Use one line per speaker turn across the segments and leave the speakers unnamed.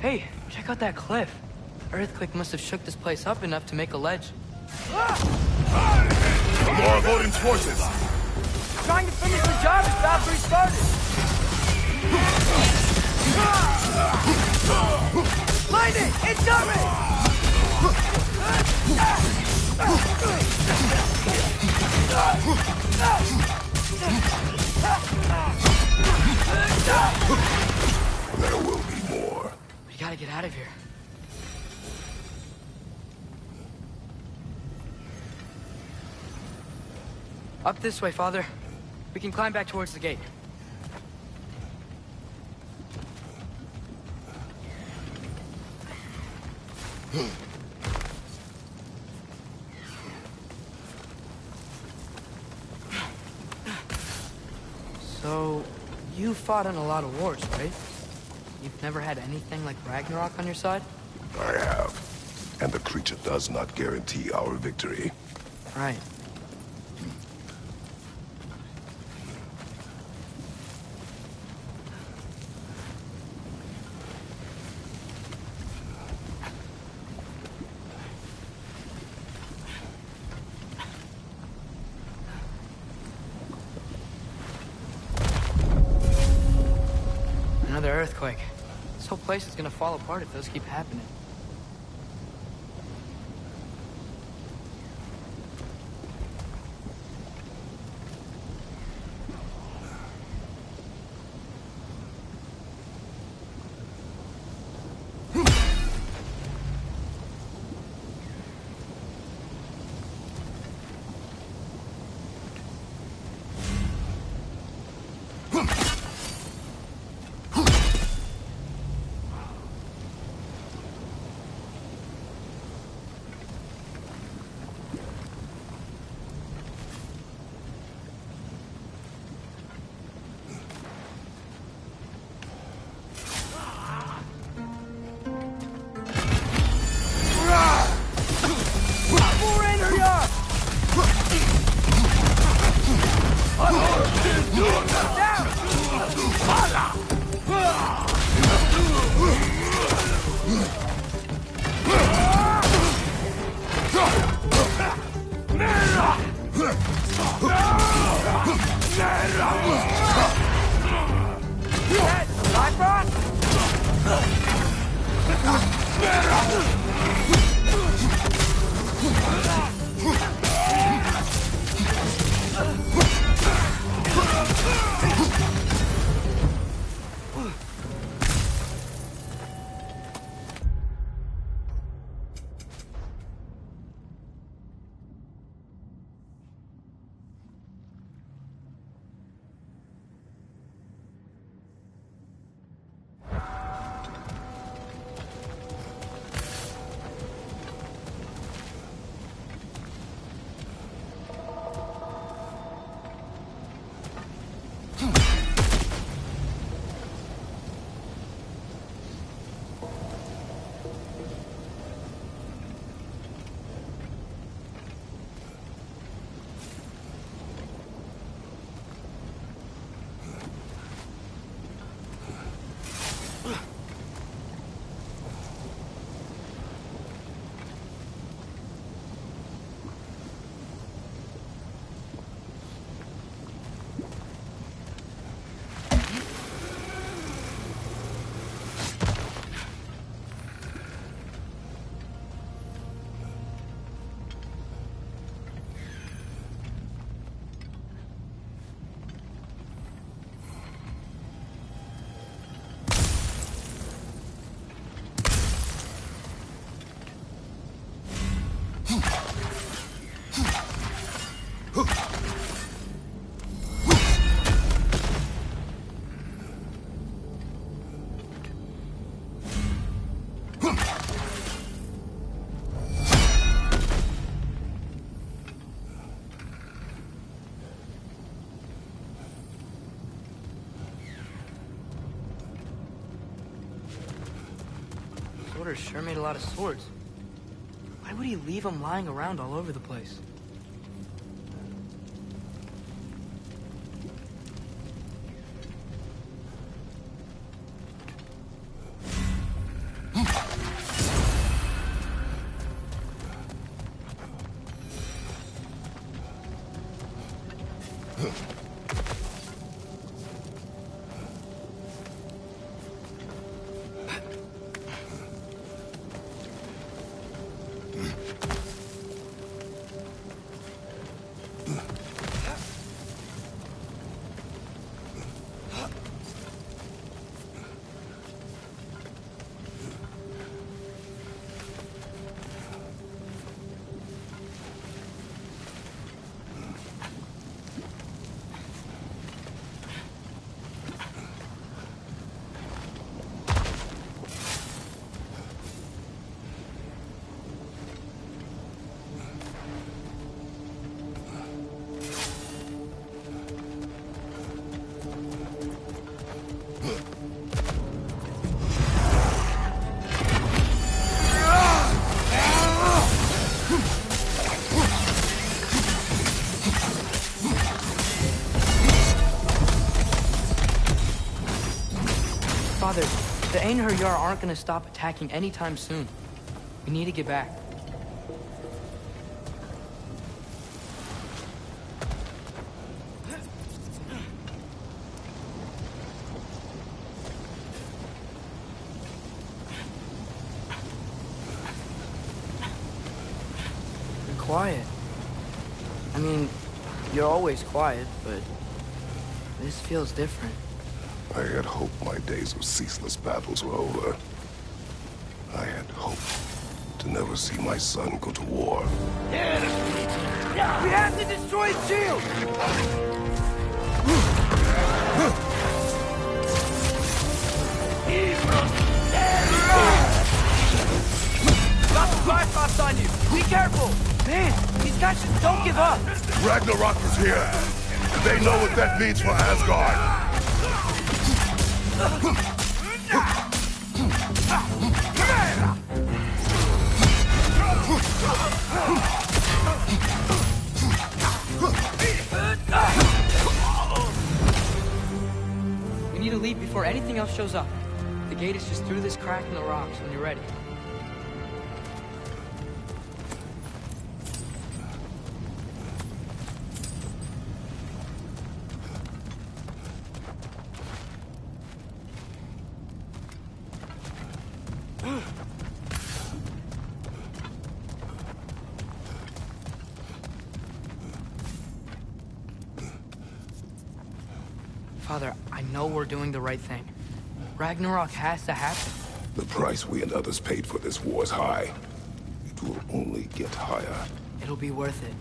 Hey, check out that cliff. Earthquake must have shook this place up enough to make a ledge.
More of Odin's forces!
Trying to finish the job as Valkyrie started! Lightning! Incoming!
There will be more.
We gotta get out of here. Up this way, Father. We can climb back towards the gate. So, you fought in a lot of wars, right? You've never had anything like Ragnarok on your side?
I have. And the creature does not guarantee our victory.
Right. Another earthquake. This whole place is gonna fall apart if those keep happening. Sorter sure made a lot of swords. Why would he leave them lying around all over the place? Father, the Einherjar aren't gonna stop attacking anytime soon. We need to get back. You're quiet. I mean, you're always quiet, but this feels different.
I had hoped my days of ceaseless battles were over. I had hoped to never see my son go to war.
We have to destroy the shield! Got the Cyclops on you! Be careful! Man, these guys just don't give up!
Ragnarok is here! They know what that means for Asgard!
We need to leave before anything else shows up. The gate is just through this crack in the rocks when you're ready. Father, I know we're doing the right thing. Ragnarok has to happen.
The price we and others paid for this war is high. It will only get higher.
It'll be worth it.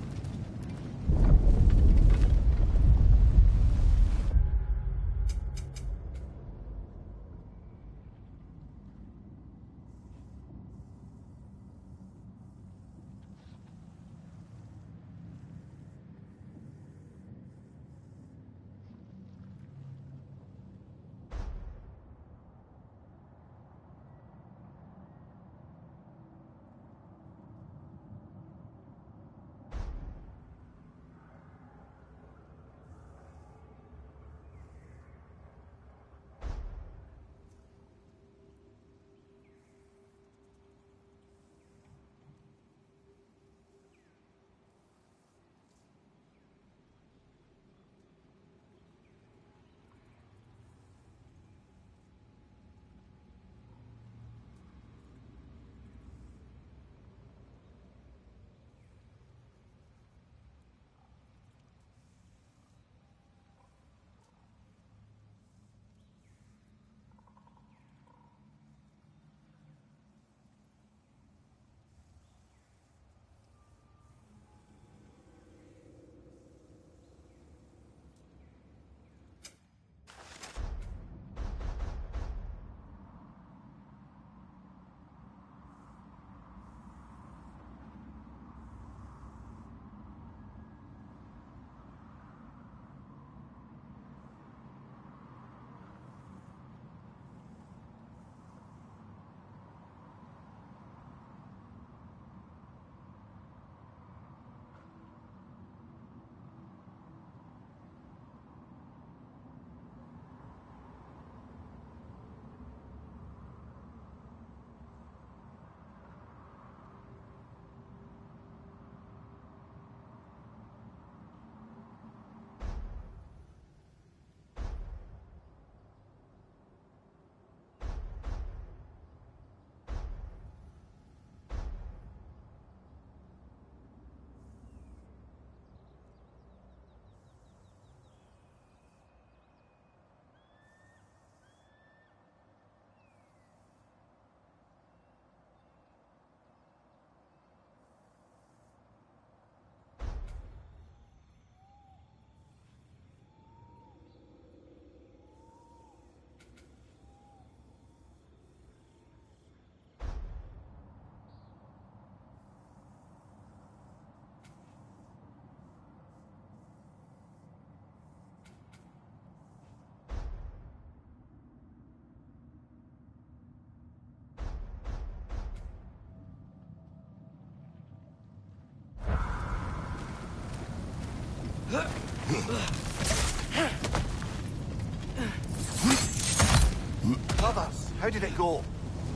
Brothers, how did it go?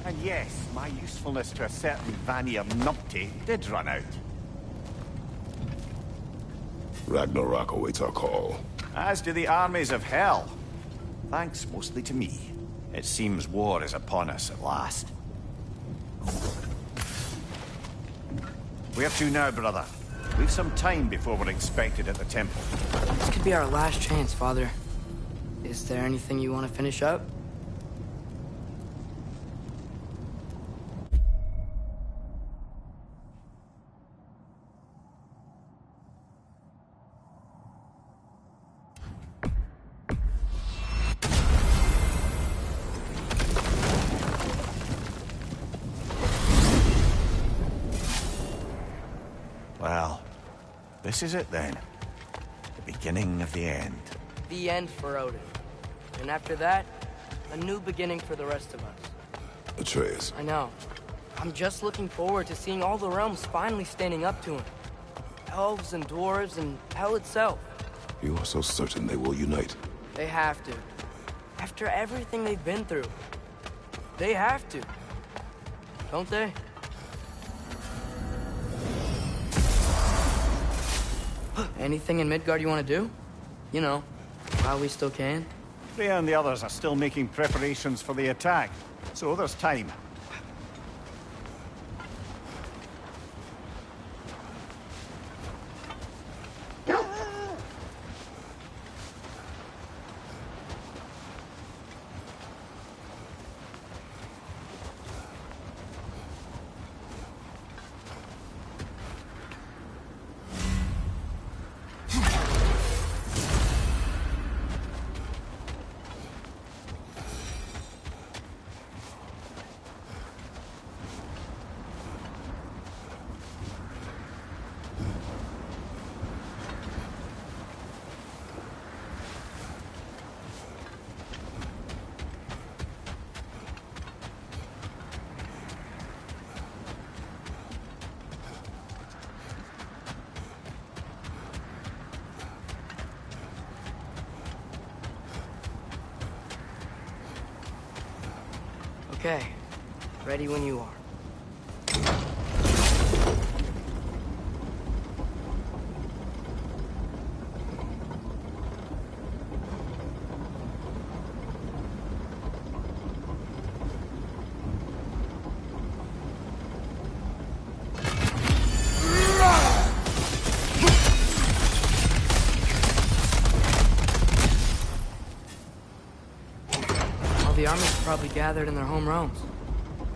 And yes, my usefulness to a certain Vanir numpty did run out.
Ragnarok awaits our call.
As do the armies of hell. Thanks mostly to me. It seems war is upon us at last. Where to now, brother? We've some time before we're expected at the temple.
This could be our last chance, Father. Is there anything you want to finish up?
Well, this is it then. The beginning of the end.
The end for Odin. And after that, a new beginning for the rest of us.
Atreus.
I know. I'm just looking forward to seeing all the realms finally standing up to him. Elves and dwarves and hell itself.
You are so certain they will unite?
They have to. After everything they've been through. They have to. Don't they? Anything in Midgard you want to do? You know, while we still can.
Freya and the others are still making preparations for the attack, so there's time.
Okay. Ready when you are. The army's probably gathered in their home realms,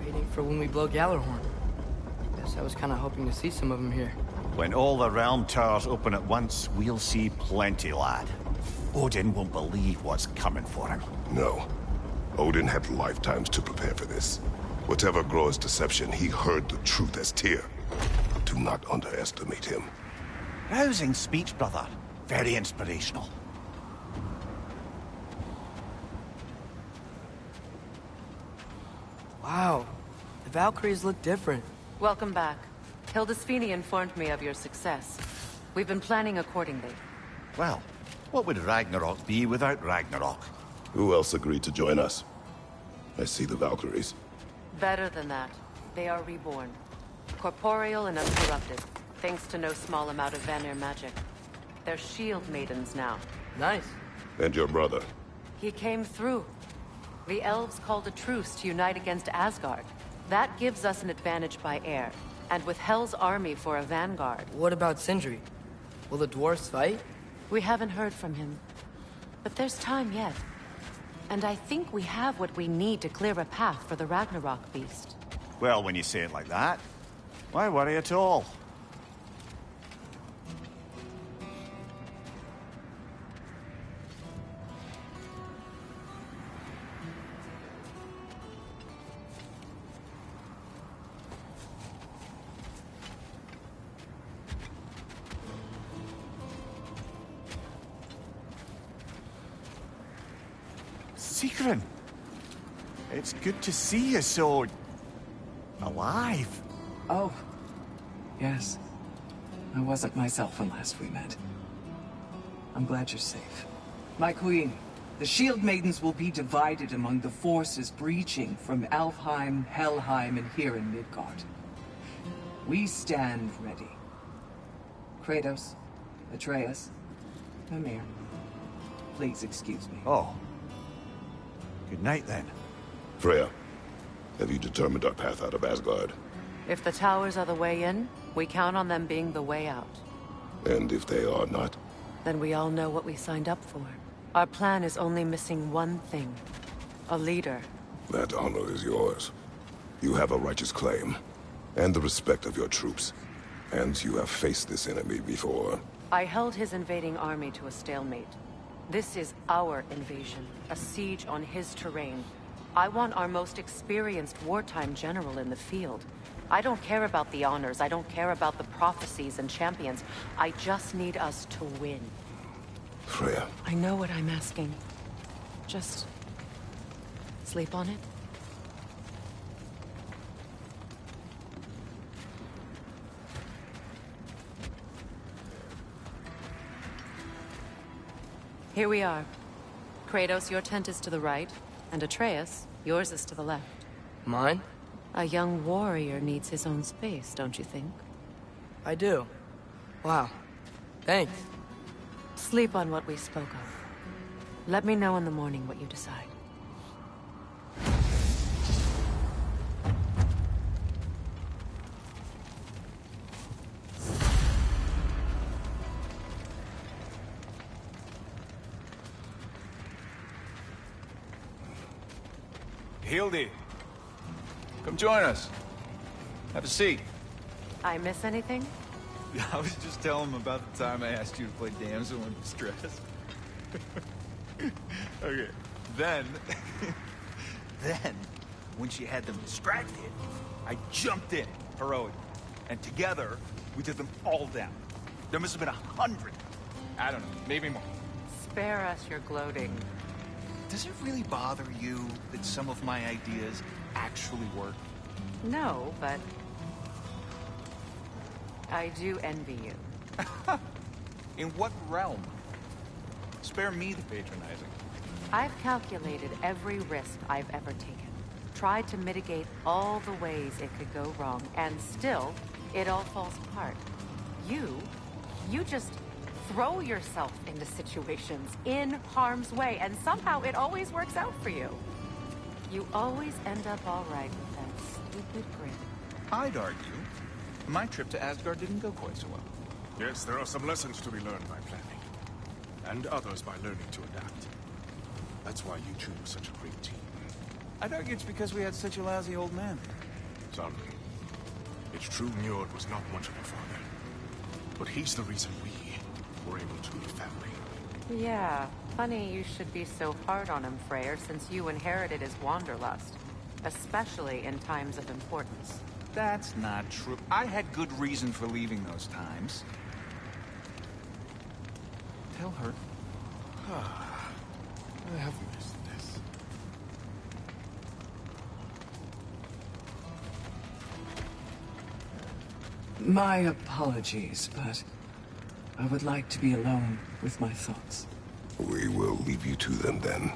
waiting for when we blow Gjallarhorn. Guess I was kind of hoping to see some of them here.
When all the realm towers open at once, we'll see plenty, lad. Odin won't believe what's coming for him.
No. Odin had lifetimes to prepare for this. Whatever Groa's deception, he heard the truth as Tyr. Do not underestimate him.
Rousing speech, brother. Very inspirational.
Wow, the Valkyries look different.
Welcome back. Hildisfini informed me of your success. We've been planning accordingly.
Well, what would Ragnarok be without Ragnarok?
Who else agreed to join us? I see the Valkyries.
Better than that. They are reborn. Corporeal and uncorrupted, thanks to no small amount of Vanir magic. They're shield maidens now.
Nice.
And your brother?
He came through. The elves called a truce to unite against Asgard. That gives us an advantage by air, and with Hell's army for a vanguard.
What about Sindri? Will the dwarves fight?
We haven't heard from him. But there's time yet. And I think we have what we need to clear a path for the Ragnarok beast.
Well, when you say it like that, why worry at all? Sigrun, it's good to see you so... alive.
Oh, yes. I wasn't myself when last we met. I'm glad you're safe. My queen, The Shield Maidens will be divided among the forces breaching from Alfheim, Helheim, and here in Midgard. We stand ready. Kratos, Atreus, Mimir, please excuse me.
Oh. Good night, then.
Freya, have you determined our path out of Asgard?
If the towers are the way in, we count on them being the way out.
And if they are not?
Then we all know what we signed up for. Our plan is only missing one thing. A leader.
That honor is yours. You have a righteous claim, and the respect of your troops. And you have faced this enemy before.
I held his invading army to a stalemate. This is our invasion, a siege on his terrain. I want our most experienced wartime general in the field. I don't care about the honors, I don't care about the prophecies and champions. I just need us to win.
Freya.
I know what I'm asking. Just sleep on it. Here we are. Kratos, your tent is to the right, and Atreus, yours is to the left.
Mine?
A young warrior needs his own space, don't you think?
I do. Wow. Thanks.
Sleep on what we spoke of. Let me know in the morning what you decide.
Hildy, come join us. Have a seat.
I miss anything?
I was just telling him about the time I asked you to play damsel in distress. Okay, then... then, when she had them distracted, I jumped in, heroic. And together, we took them all down. There must have been 100. I don't know, maybe more.
Spare us your gloating.
Does it really bother you that some of my ideas actually work?
No, but... I do envy you.
In what realm? Spare me the patronizing.
I've calculated every risk I've ever taken. Tried to mitigate all the ways it could go wrong, and still, it all falls apart. You just throw yourself into situations in harm's way, and somehow it always works out for you. You always end up all right with that stupid grin.
I'd argue my trip to Asgard didn't go quite so well.
Yes, there are some lessons to be learned by planning. And others by learning to adapt. That's why you two were such a great team.
I'd argue it's because we had such a lousy old man.
Some. It's true Njord was not much of a father. But he's the reason we were able to be family.
Yeah, funny you should be so hard on him, Freyr, since you inherited his wanderlust. Especially in times of importance.
That's not true. I had good reason for leaving those times. Tell her.
I have missed this.
My apologies, but I would like to be alone with my thoughts.
We will leave you to them then.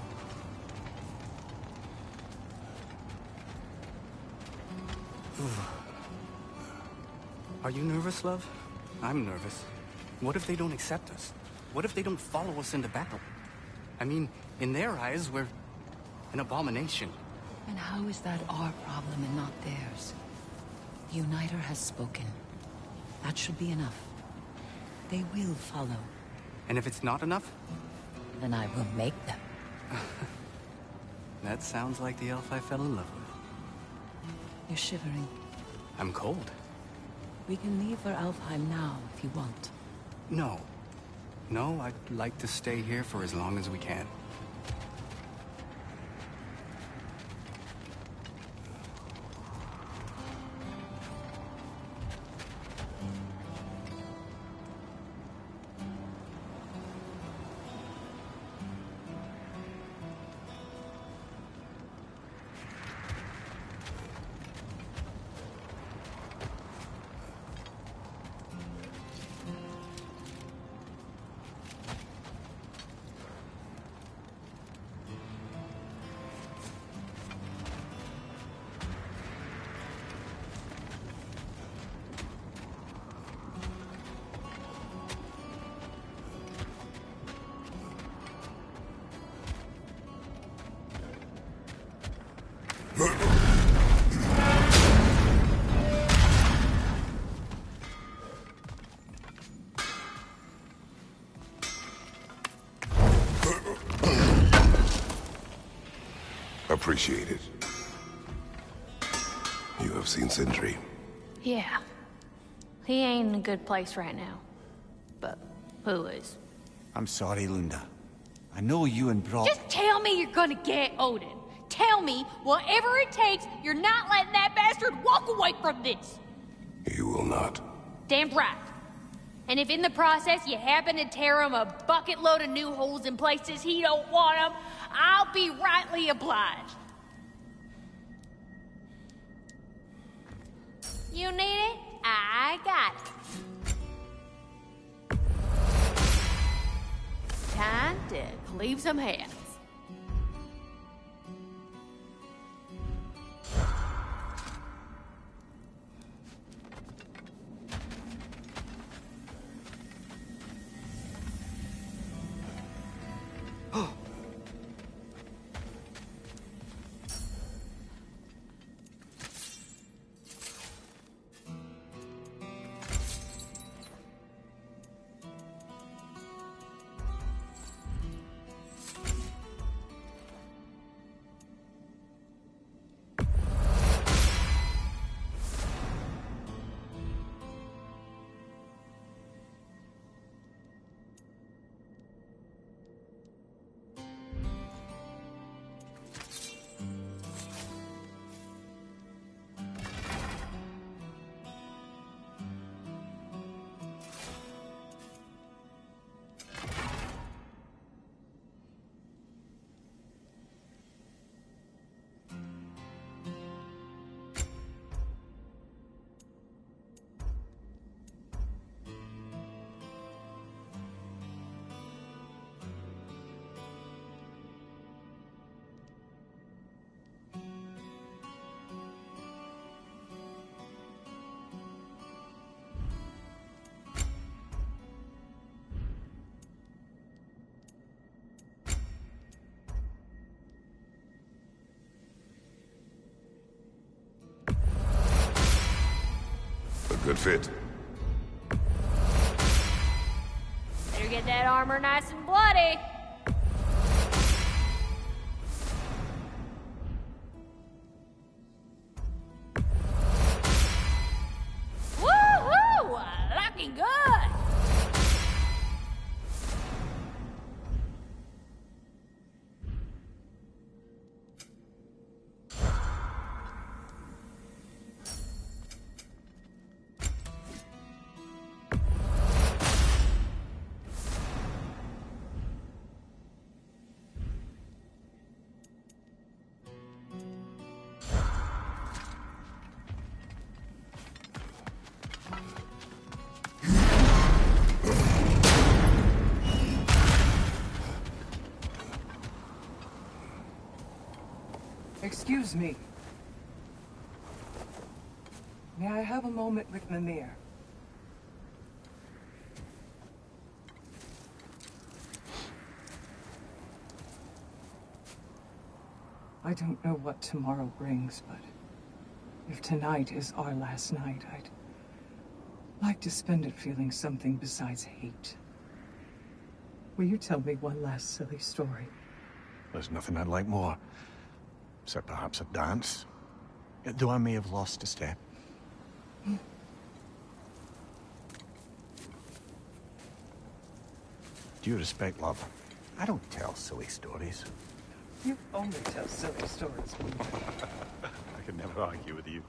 Are you nervous, love? I'm nervous. What if they don't accept us? What if they don't follow us into battle? I mean, in their eyes, we're an abomination.
And how is that our problem and not theirs? The Uniter has spoken. That should be enough. They will follow.
And if it's not enough?
Then I will make them.
That sounds like the elf I fell in love with.
You're shivering.
I'm cold.
We can leave for Alfheim now, if you want.
No. No, I'd like to stay here for as long as we can.
appreciate it. You have seen Sindri.
Yeah. He ain't in a good place right now. But who is?
I'm sorry, Lunda. I know you and Brock...
Just tell me you're gonna get Odin. Tell me, whatever it takes, you're not letting that bastard walk away from this.
You will not.
Damn right. And if in the process you happen to tear him a bucket load of new holes in places he don't want them, I'll be rightly obliged. You need it? I got it. Time to cleave some heads.
Good fit.
Better get that armor nice and bloody. Woo-hoo! Looking good!
Excuse me. May I have a moment with Mimir? I don't know what tomorrow brings, but if tonight is our last night, I'd like to spend it feeling something besides hate. Will you tell me one last silly story?
There's nothing I'd like more. Except perhaps a dance. Though I may have lost a step. Due respect, love. I don't tell silly stories.
You only tell silly stories.
I could never argue with you.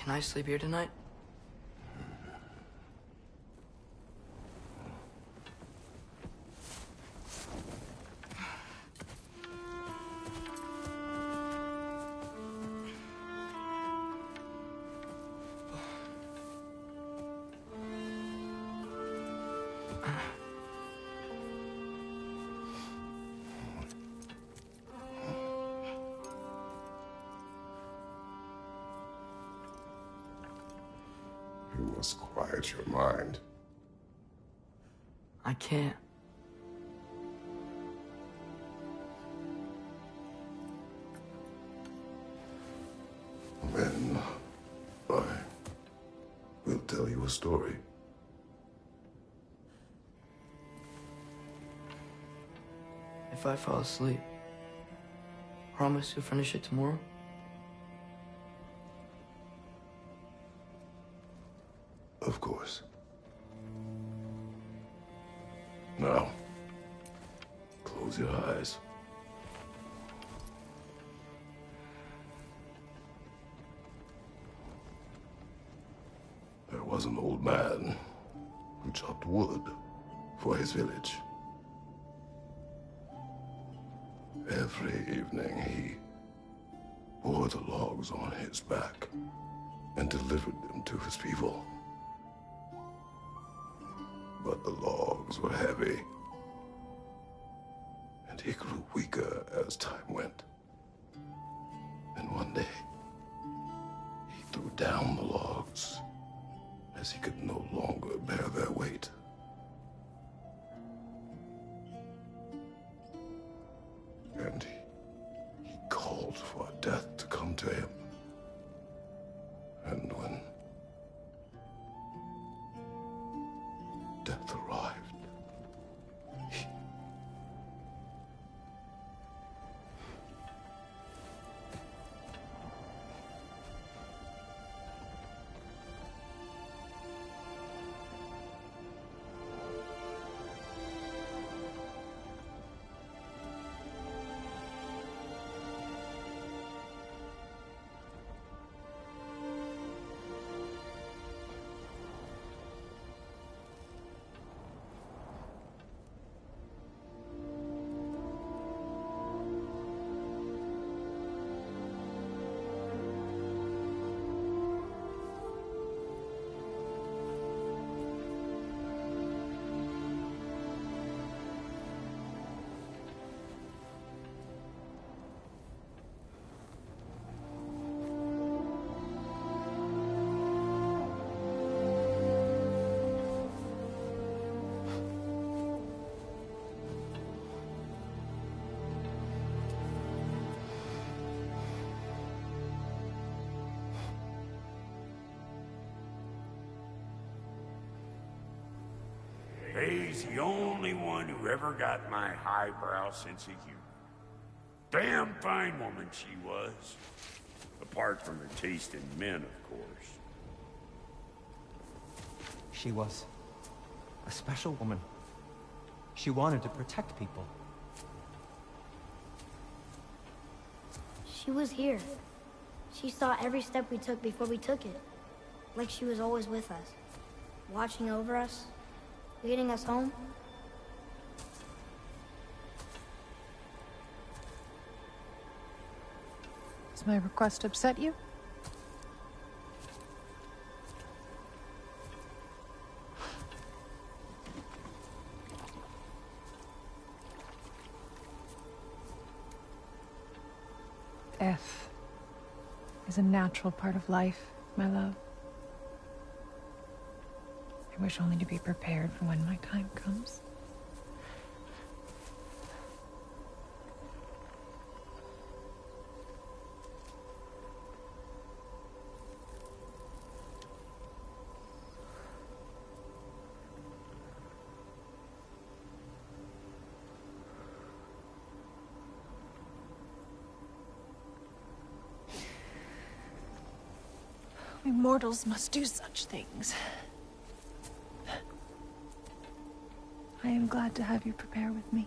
Can I sleep here tonight?
You must quiet your mind.
I can't.
Then I will tell you a story.
If I fall asleep, promise you'll finish it tomorrow?
Of course. Now, close your eyes. There was an old man who chopped wood for his village. Every evening he bore the logs on his back and delivered them to his people. But the logs were heavy, and he grew weaker as time went. And one day, he threw down the logs as he could no longer bear their weight. And he called for death to come to him. And when death arrived,
He's the only one who ever got my highbrow sense of humor. Damn fine woman she was. Apart from her taste in men, of course.
She was a special woman. She wanted to protect people.
She was here. She saw every step we took before we took it. Like she was always with us. Watching over us. Leading us home.
Does my request upset you? Death is a natural part of life, my love. I wish only to be prepared for when my time comes. We mortals must do such things. I am glad to have you prepare with me.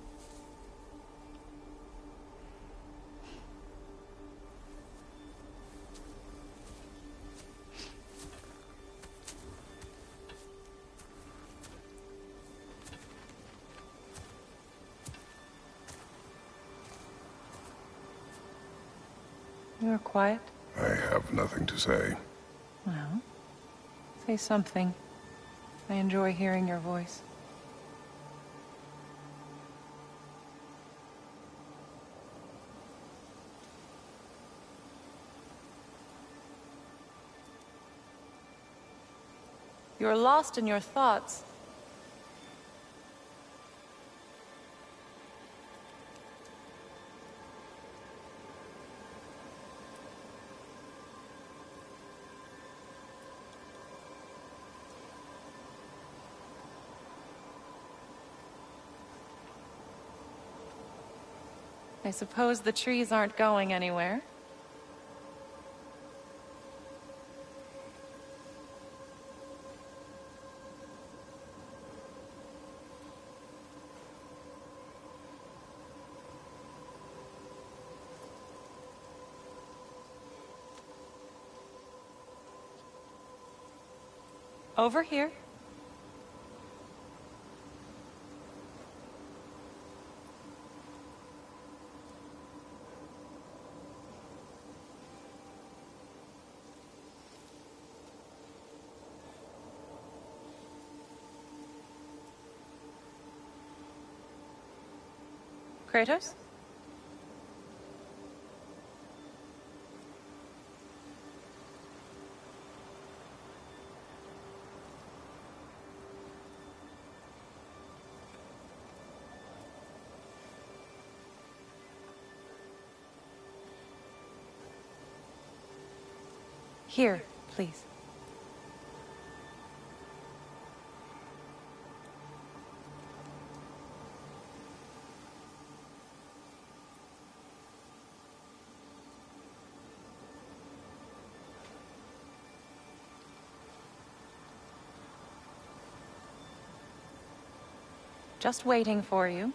You are quiet.
I have nothing to say.
Well, say something. I enjoy hearing your voice. You're lost in your thoughts. I suppose the trees aren't going anywhere. Over here. Kratos? Here, please. Just waiting for you.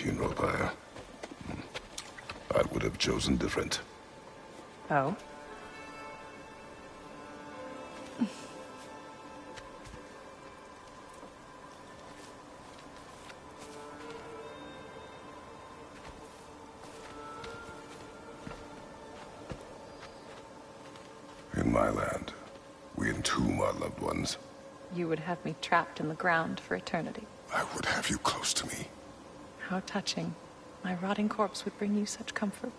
funeral pyre. I would have chosen different.
Oh?
In my land, we entomb our loved ones.
You would have me trapped in the ground for eternity.
I would have you close to me.
How touching. My rotting corpse would bring you such comfort.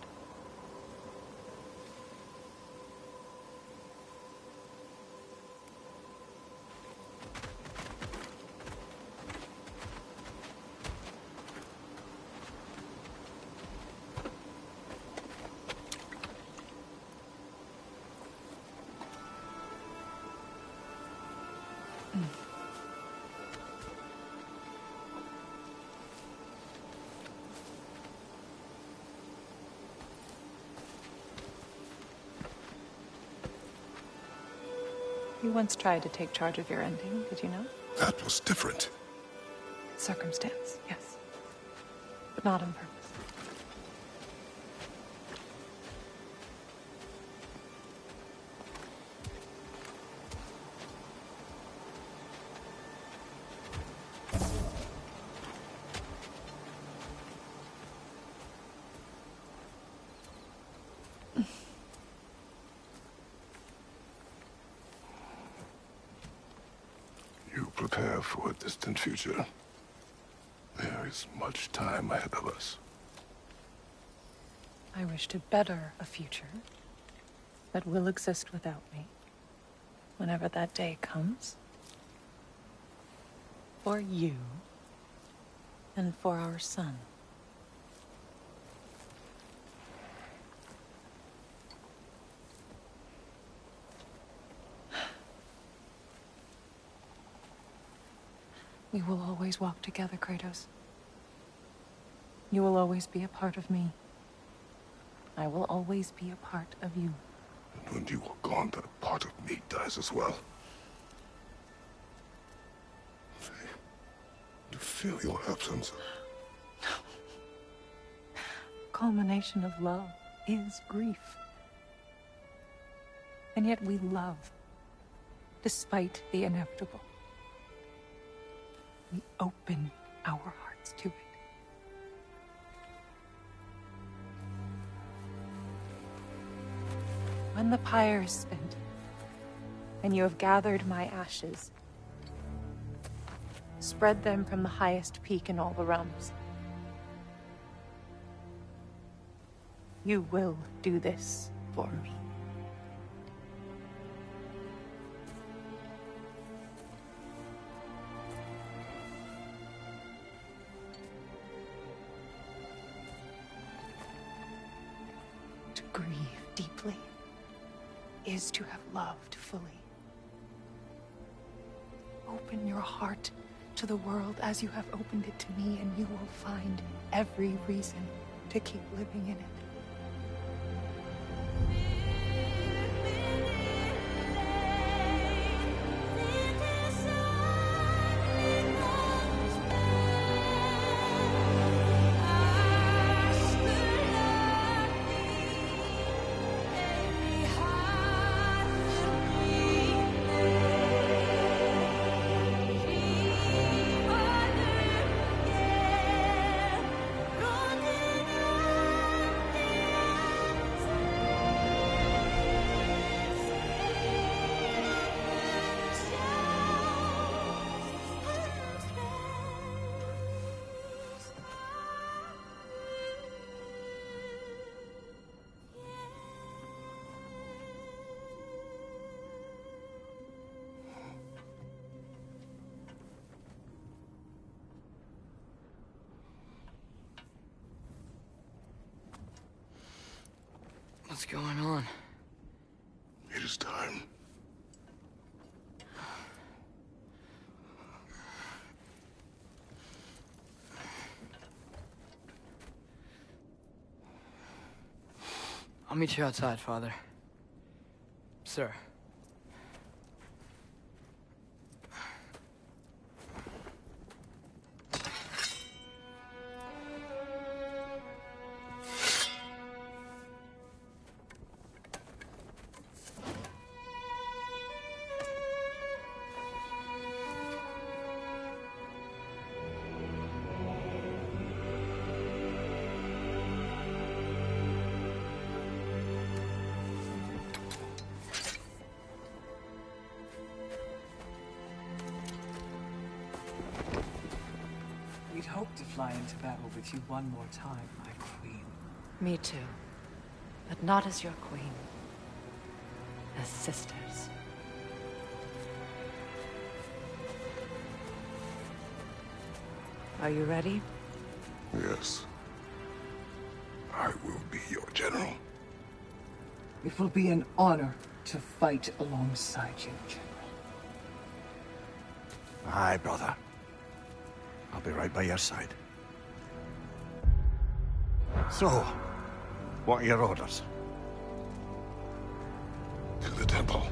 You once tried to take charge of your ending, did you know?
That was different.
Circumstance, yes. But not on purpose.
You prepare for a distant future. There is much time ahead of us.
I wish to better a future that will exist without me, whenever that day comes. For you, and for our son. We will always walk together, Kratos. You will always be a part of me. I will always be a part of you.
And when you are gone, that part of me dies as well. To feel your absence.
Culmination of love is grief. And yet we love, despite the inevitable. We open our hearts to it. When the pyre is spent, and you have gathered my ashes, spread them from the highest peak in all the realms. You will do this for me. To grieve deeply is to have loved fully. Open your heart to the world as you have opened it to me, and you will find every reason to keep living in it.
What's going on?
It is time.
I'll meet you outside, Father. Sir.
to fly into battle with you one more time, my queen.
Me too. But not as your queen. As sisters. Are you ready?
Yes. I will be your general.
It will be an honor to fight alongside you, General.
Aye, brother. I'll be right by your side. So, what are your orders?
To the temple.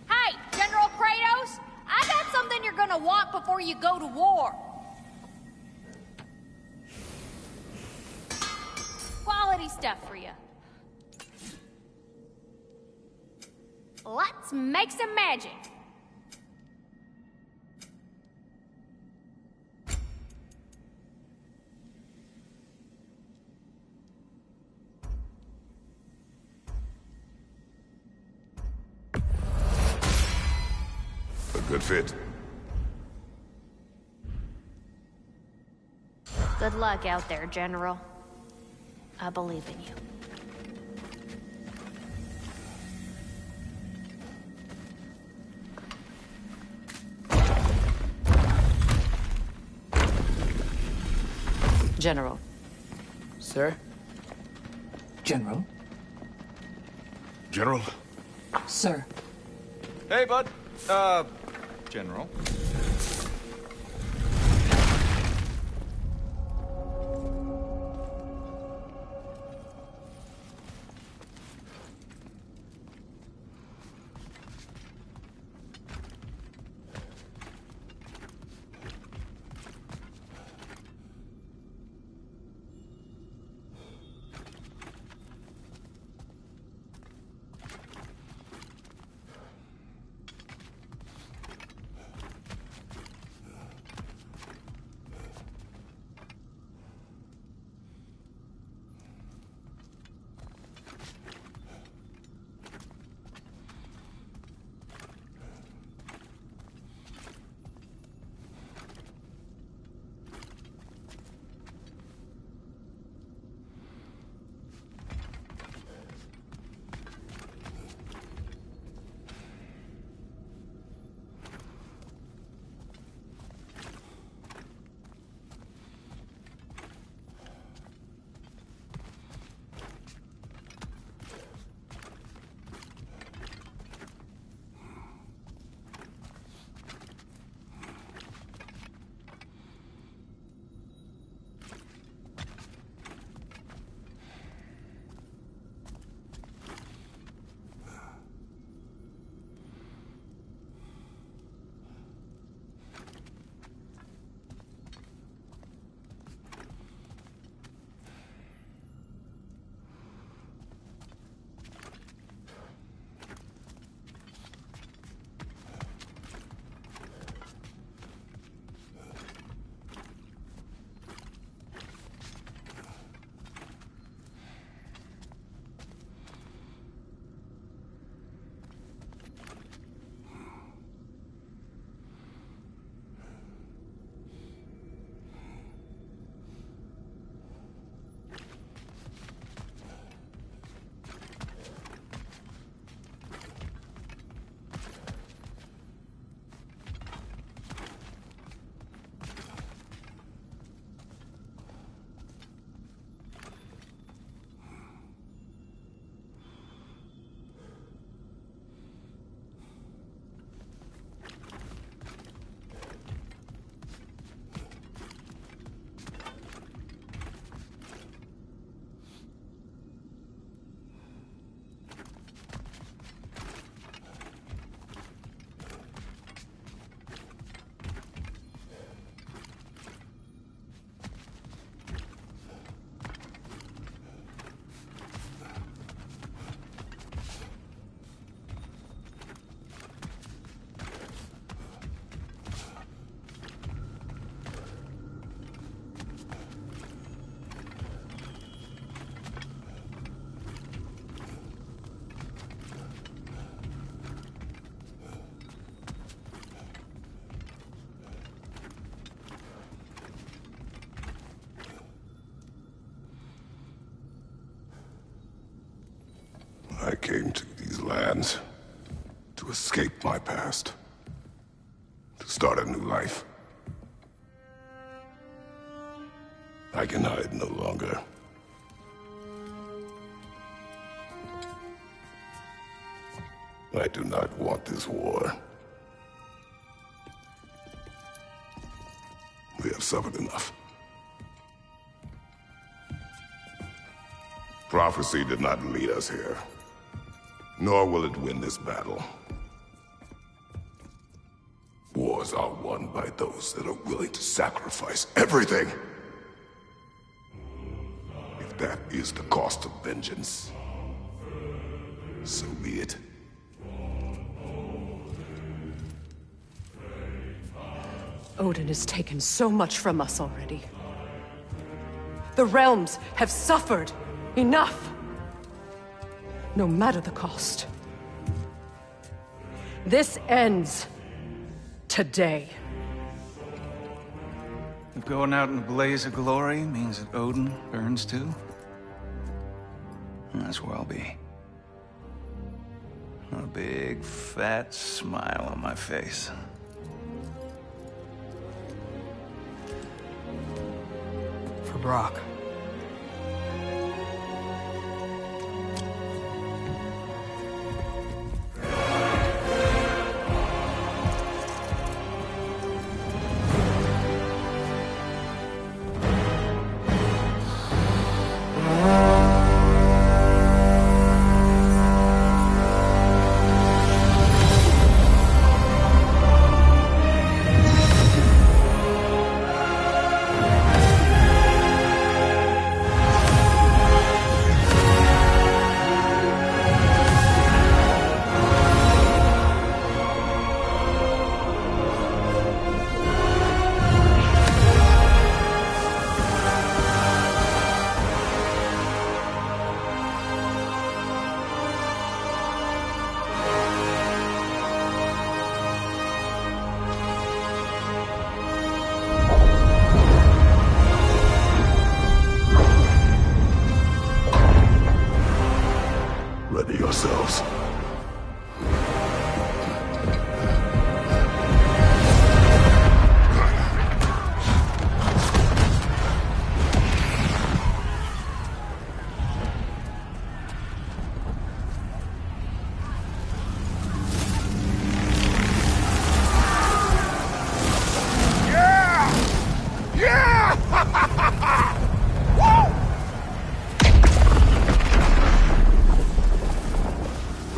Hey, General Kratos! I got something you're gonna want before you go to war. Quality stuff for you. Let's make some magic.
A good fit.
Good luck out there, General. I believe in you.
General.
Sir?
General?
General?
Sir.
Hey, bud. General.
I came to these lands to escape my past, to start a new life. I can hide no longer. I do not want this war. We have suffered enough. Prophecy did not lead us here, nor will it win this battle. Wars are won by those that are willing to sacrifice everything. If that is the cost of vengeance, so be it.
Odin has taken so much from us already. The realms have suffered enough. No matter the cost. This ends today.
If going out in a blaze of glory means that Odin burns too, that's where I'll be. A big, fat smile on my face.
For Brock.
Ready yourselves.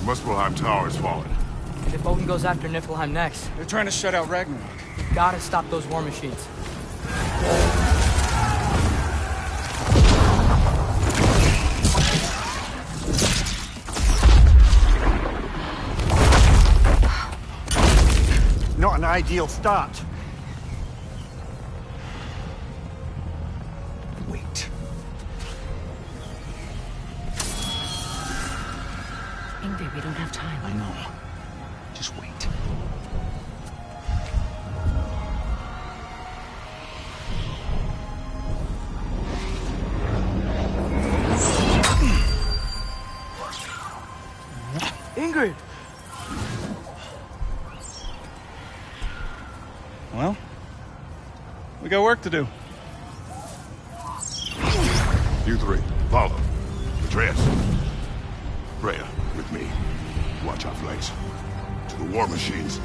Muspelheim Tower has fallen.
If Odin goes after Niflheim next,
They're trying to shut out Ragnarok.
we've got to stop those war machines.
Not an ideal start.
Wait.
Ingrid, we don't have time.
I know. Just wait.
Ingrid!
Well, we got work to do.
You three, follow. Atreus. Freya, with me. Watch our flanks. To the war machines.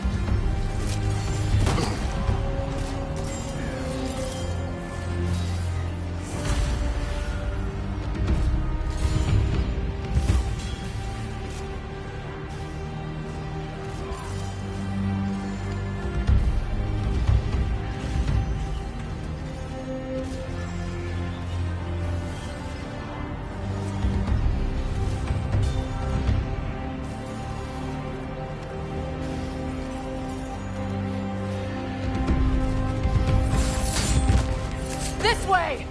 This way!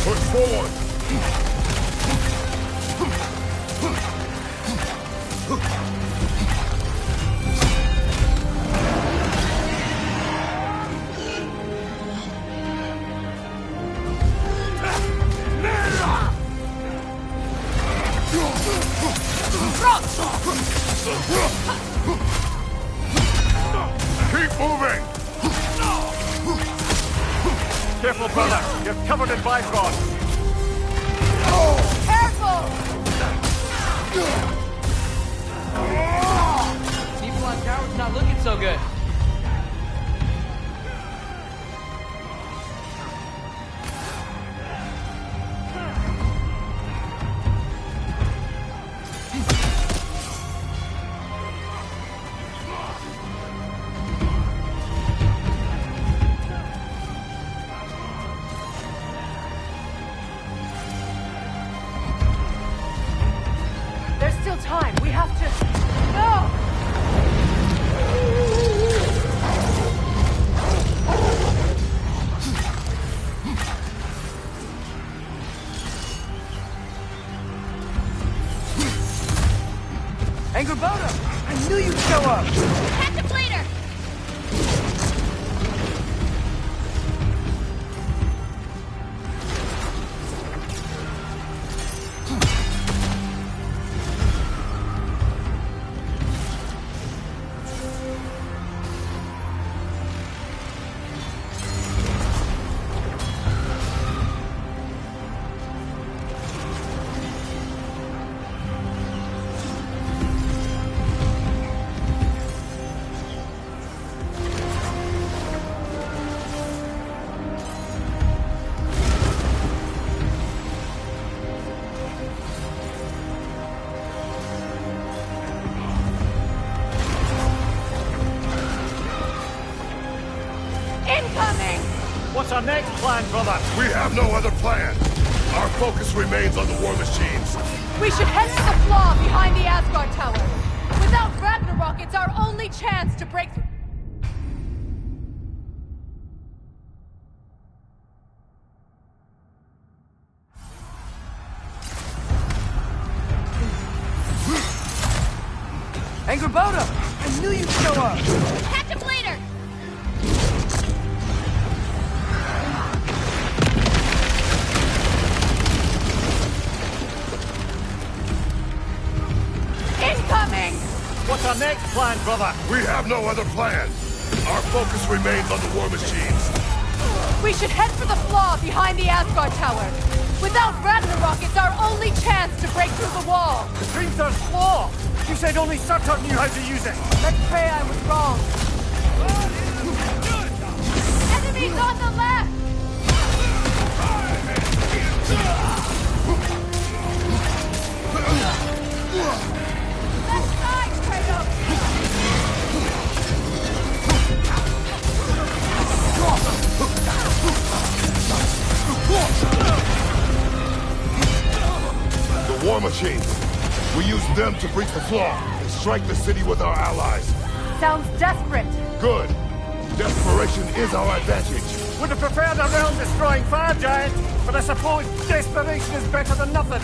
Push forward! Keep moving!
Careful, brother. You're covered in Bifrost.
Careful!
People on tower's not looking so good.
There's still time. We have to... No!
Angrboda! I knew you'd show up!
Catch him later!
What's our next plan, brother?
We have no other plan. Our focus remains on the war machines.
We should head for the flaw behind the Asgard Tower. Without Ragnarok, it's our only chance to break through.
Angrboda! I knew you'd show up!
Catch him later!
Incoming!
What's our next plan, brother?
We have no other plan. Our focus remains on the war machines.
We should head for the flaw behind the Asgard Tower. Without Ragnarok, it's our only chance to break through the wall.
The Dreamster's flaw! You said only Surtur knew how to use it!
Let's pray I was wrong. Enemies on the left! Left side, Kratos!
The war machines. We use them to breach the flaw and strike the city with our allies.
Sounds desperate.
Good. Desperation is our advantage.
Would have preferred a realm-destroying fire giant, but I suppose desperation is better than nothing.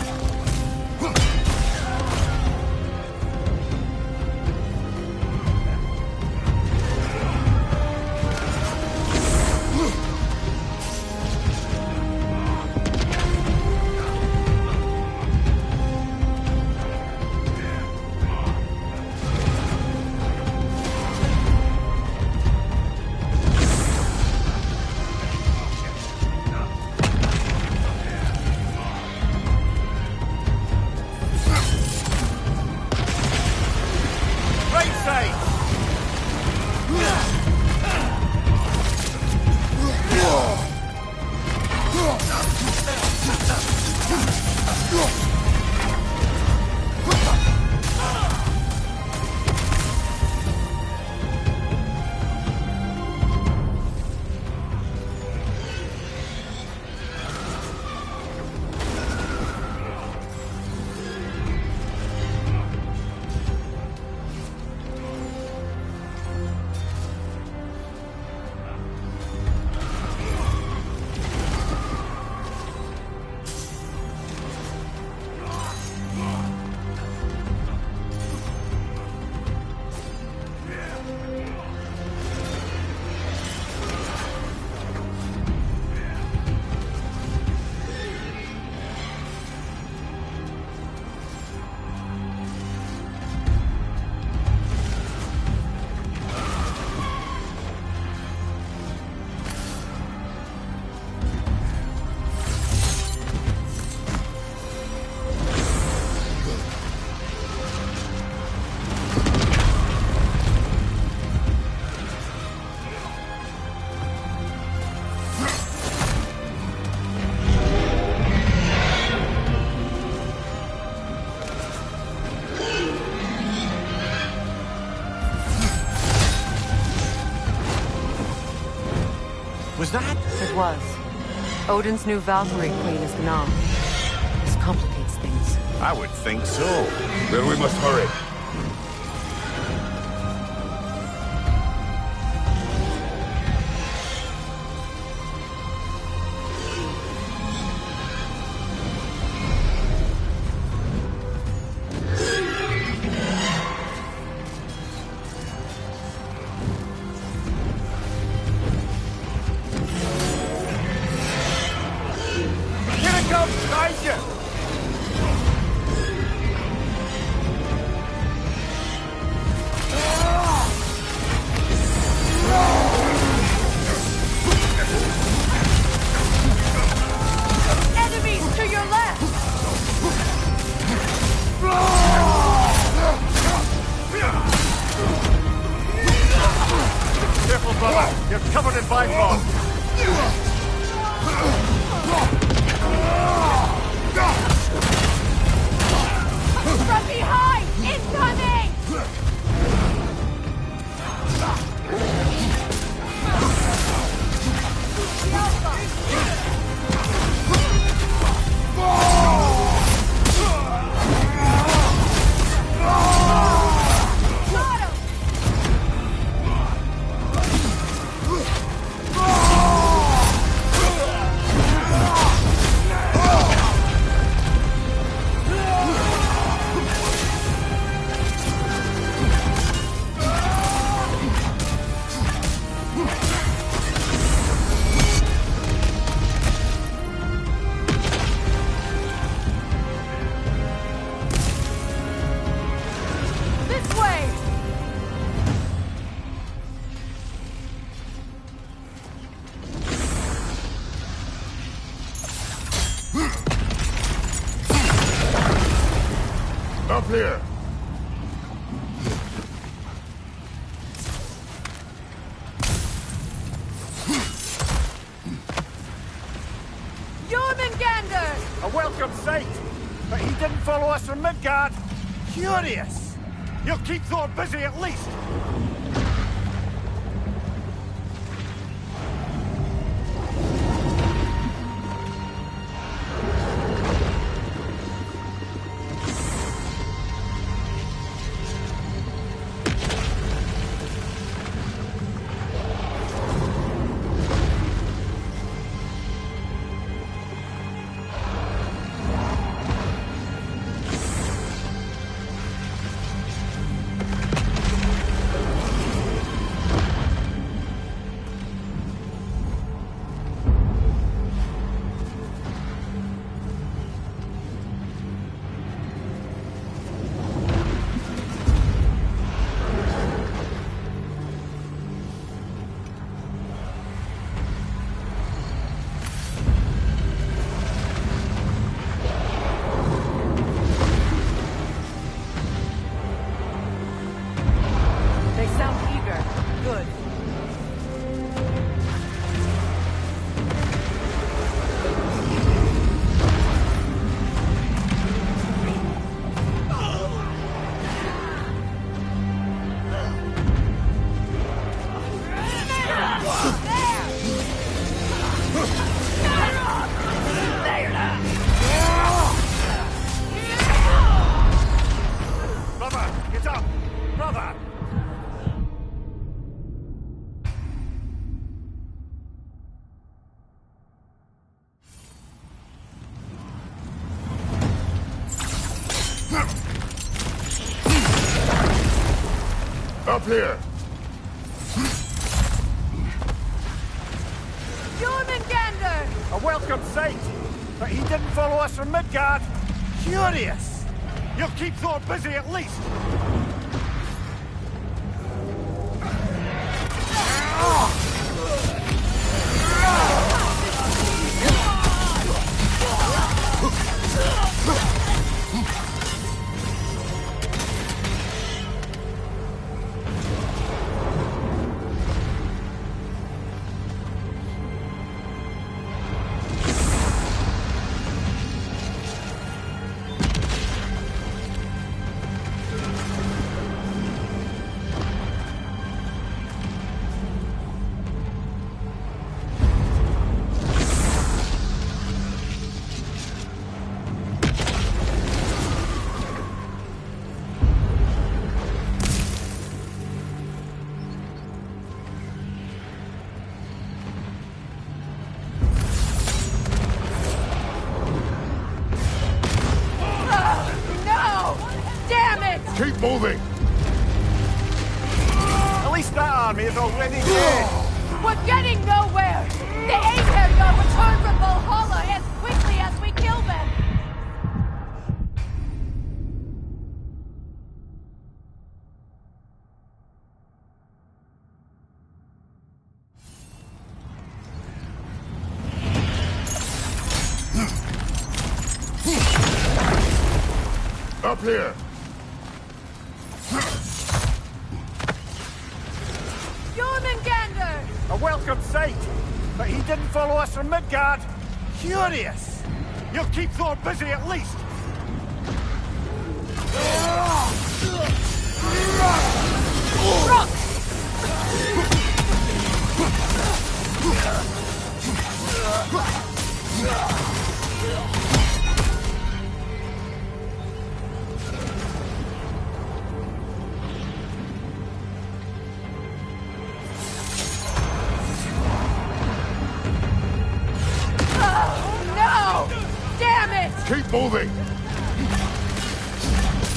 Was that?
It was. Odin's new Valkyrie Queen is Gnom. This complicates things.
I would think so.
Then we must hurry.
Enemies to your left!
Careful, brother. You're covered in Bifrost.
From behind! Incoming! This way!
Up here.
Jormungandr!
A welcome sight. But he didn't follow us from Midgard. Curious. You'll keep Thor busy at least.
They sound eager. Good.
Brother, get up. Brother.
Up here.
Jormungandr!
A welcome sight. But he didn't follow us from Midgard. Curious. You'll keep Thor busy at least.
Keep moving!
At least that army is already dead!
We're getting nowhere! The Aether return from Valhalla as quickly as we kill them!
Up here!
Jormungandr!
A welcome sight! But he didn't follow us from Midgard! Curious! You'll keep Thor busy at least!
Keep moving!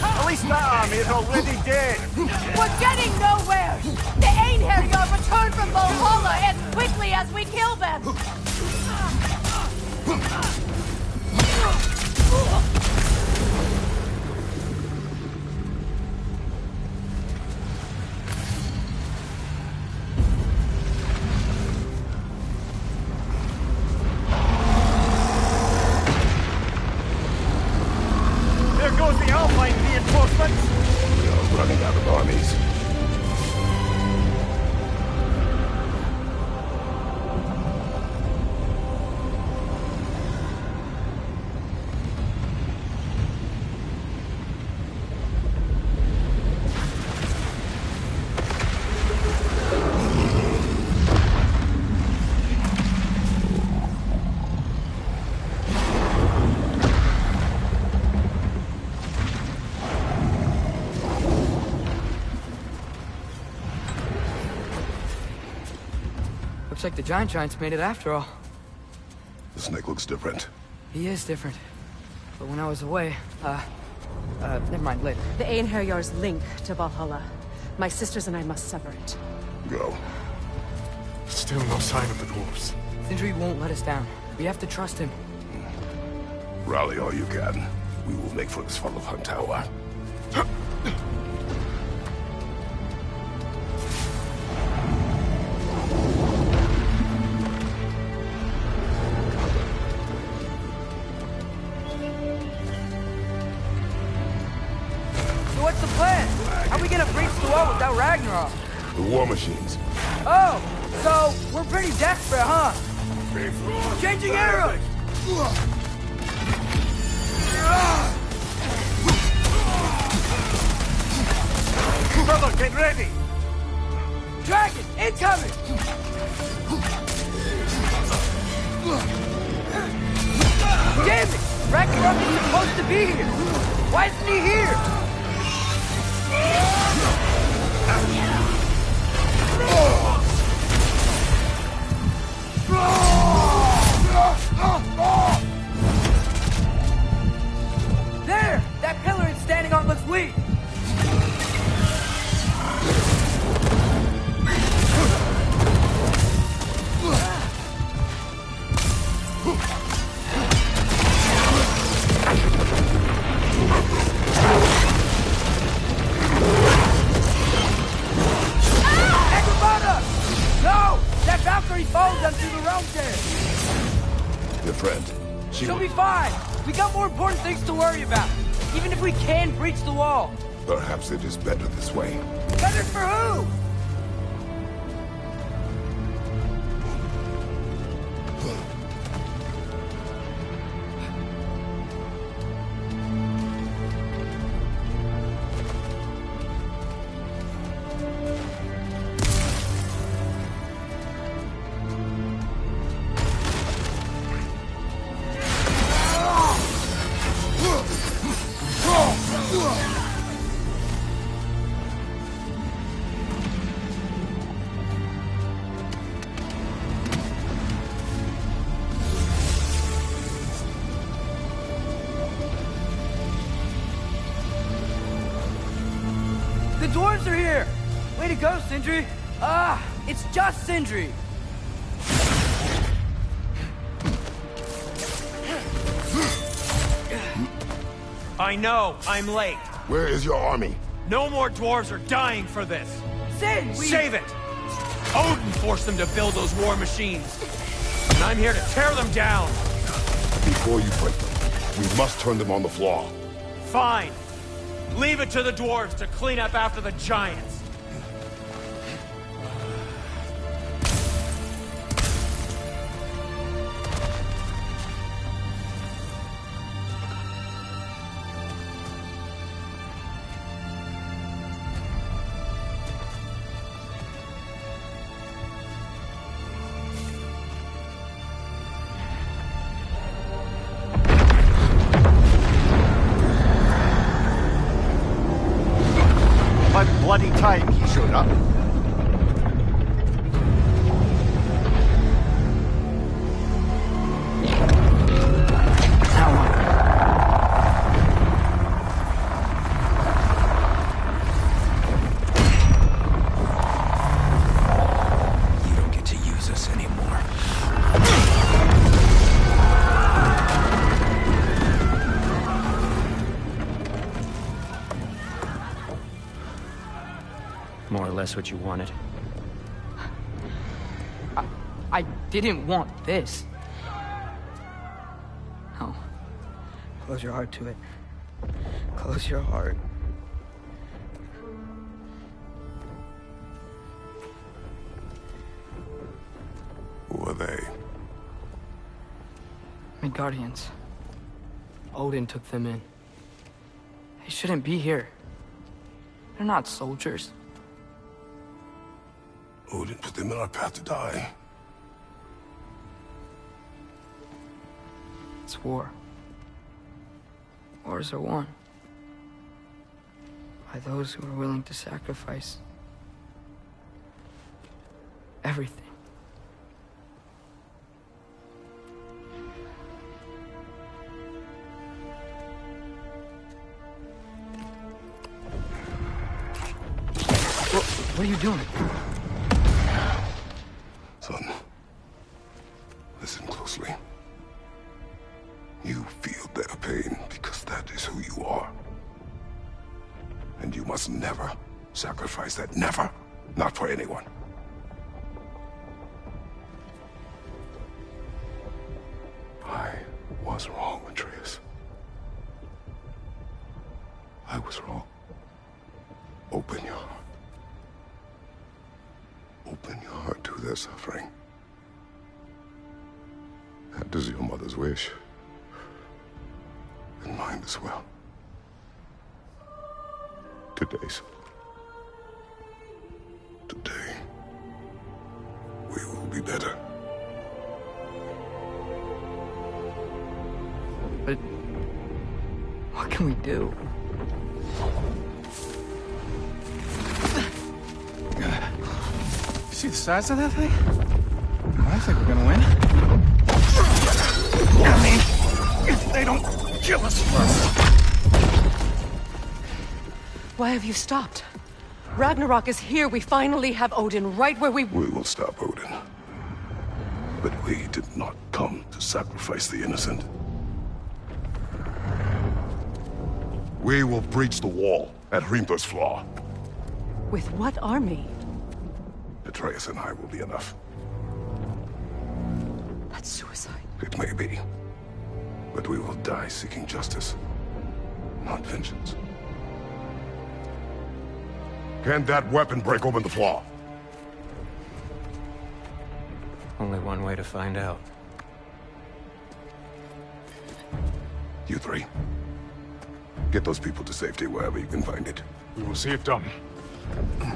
At least that army is already dead!
We're getting nowhere! The Einherjar return from Valhalla as quickly as we kill them!
Running out of armies.
Looks like the Giants made it after all.
The snake looks different.
He is different. But when I was away, never mind, later.
The Einherjar's link to Valhalla. My sisters and I must sever it.
Go.
Still no sign of the dwarves.
Sindri won't let us down. We have to trust him.
Rally all you can. We will make for this Svartalfheim tower.
What's the plan? How are we gonna breach the wall without Ragnarok?
The war machines.
Oh, so we're pretty desperate, huh? Changing arrows!
Brother, get ready!
Dragon, incoming! Damn it! Ragnarok is supposed to be here! Why isn't he here? There! That pillar it's standing on looks weak! Valkyrie falls them through the realm there!
Your friend.
She'll be fine! We got more important things to worry about! Even if we can breach the wall!
Perhaps it is better this way.
Better for who? dwarves are here! Way to go, Sindri! Ah, it's just Sindri!
I know, I'm late.
Where is your army?
No more dwarves are dying for this.
Sin!
Save it! Odin forced them to build those war machines. And I'm here to tear them down.
Before you break them, we must turn them on the floor.
Fine. Leave it to the dwarves to clean up after the giants.
Bloody time he showed up.
You don't get to use us anymore.
More or less what you wanted.
I didn't want this. No. Close your heart to it. Close your heart.
Who are they?
Midgardians. Odin took them in. They shouldn't be here. They're not soldiers.
Odin put them in our path to die.
It's war. Wars are won by those who are willing to sacrifice everything. What are you doing?
Son, listen closely. You feel their pain because that is who you are. And you must never sacrifice that. Never. Not for anyone. I was wrong, Atreus. I was wrong. Open your heart. Open your heart to their suffering. That is your mother's wish. And mine as well. Today's. Today, we will be better.
But what can we do?
See the size of that thing? I think we're gonna win. I mean, if they don't kill us first.
Why have you stopped? Ragnarok is here. We finally have Odin right where we...
We will stop Odin. But we did not come to sacrifice the innocent. We will breach the wall at Hrimthur's Flaw.
With what army?
Atreus and I will be enough.
That's suicide.
It may be. But we will die seeking justice, not vengeance. Can that weapon break open the flaw?
Only one way to find out.
You three. Get those people to safety wherever you can find it.
We will see it done.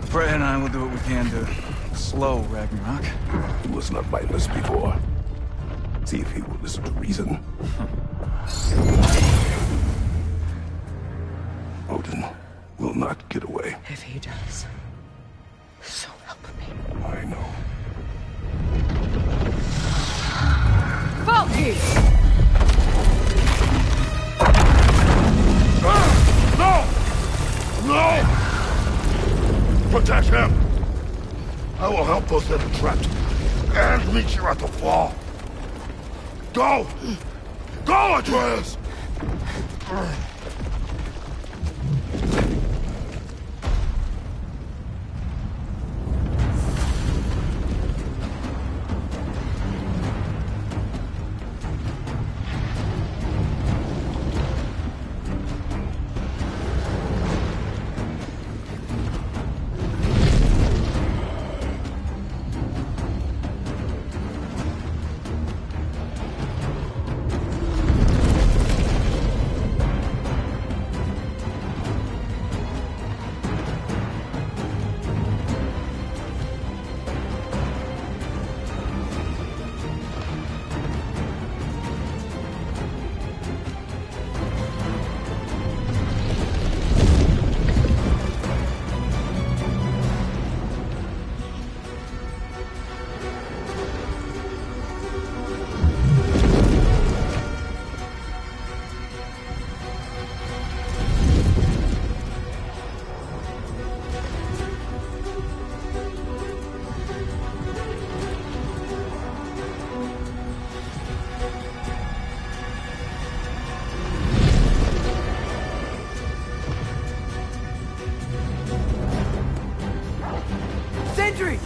Freya and I will do what we can to slow Ragnarok.
He was not mindless before. See if he will listen to reason. Odin will not get away.
If he does, so help me.
I know.
Valky!
No! No! outpost that are trapped, and meet you at the fall. Go! Go, Atreus!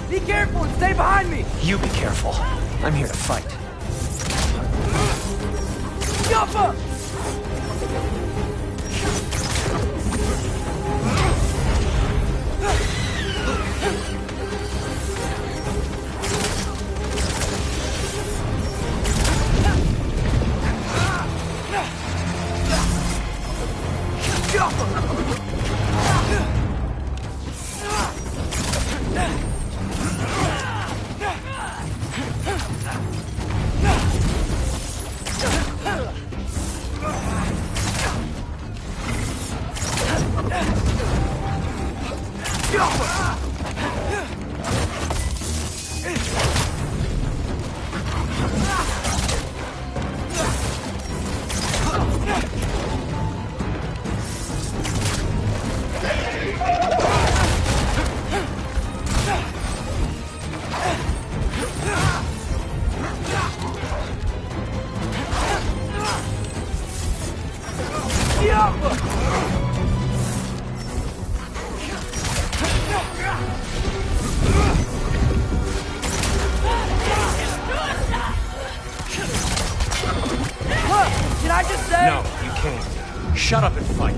Be careful and stay behind me!
You be careful. I'm here to fight.
Jump up! Can I just say?
No, you can't. Shut up and fight.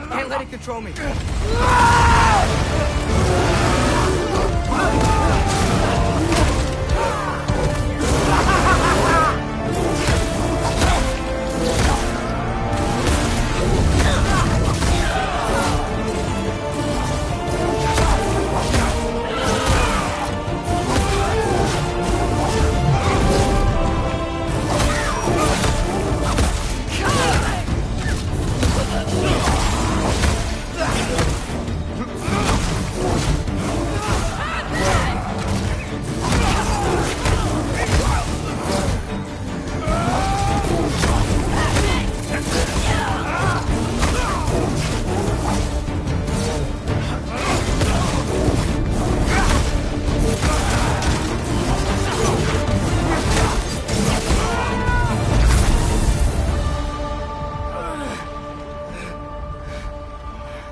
Can't let it control me.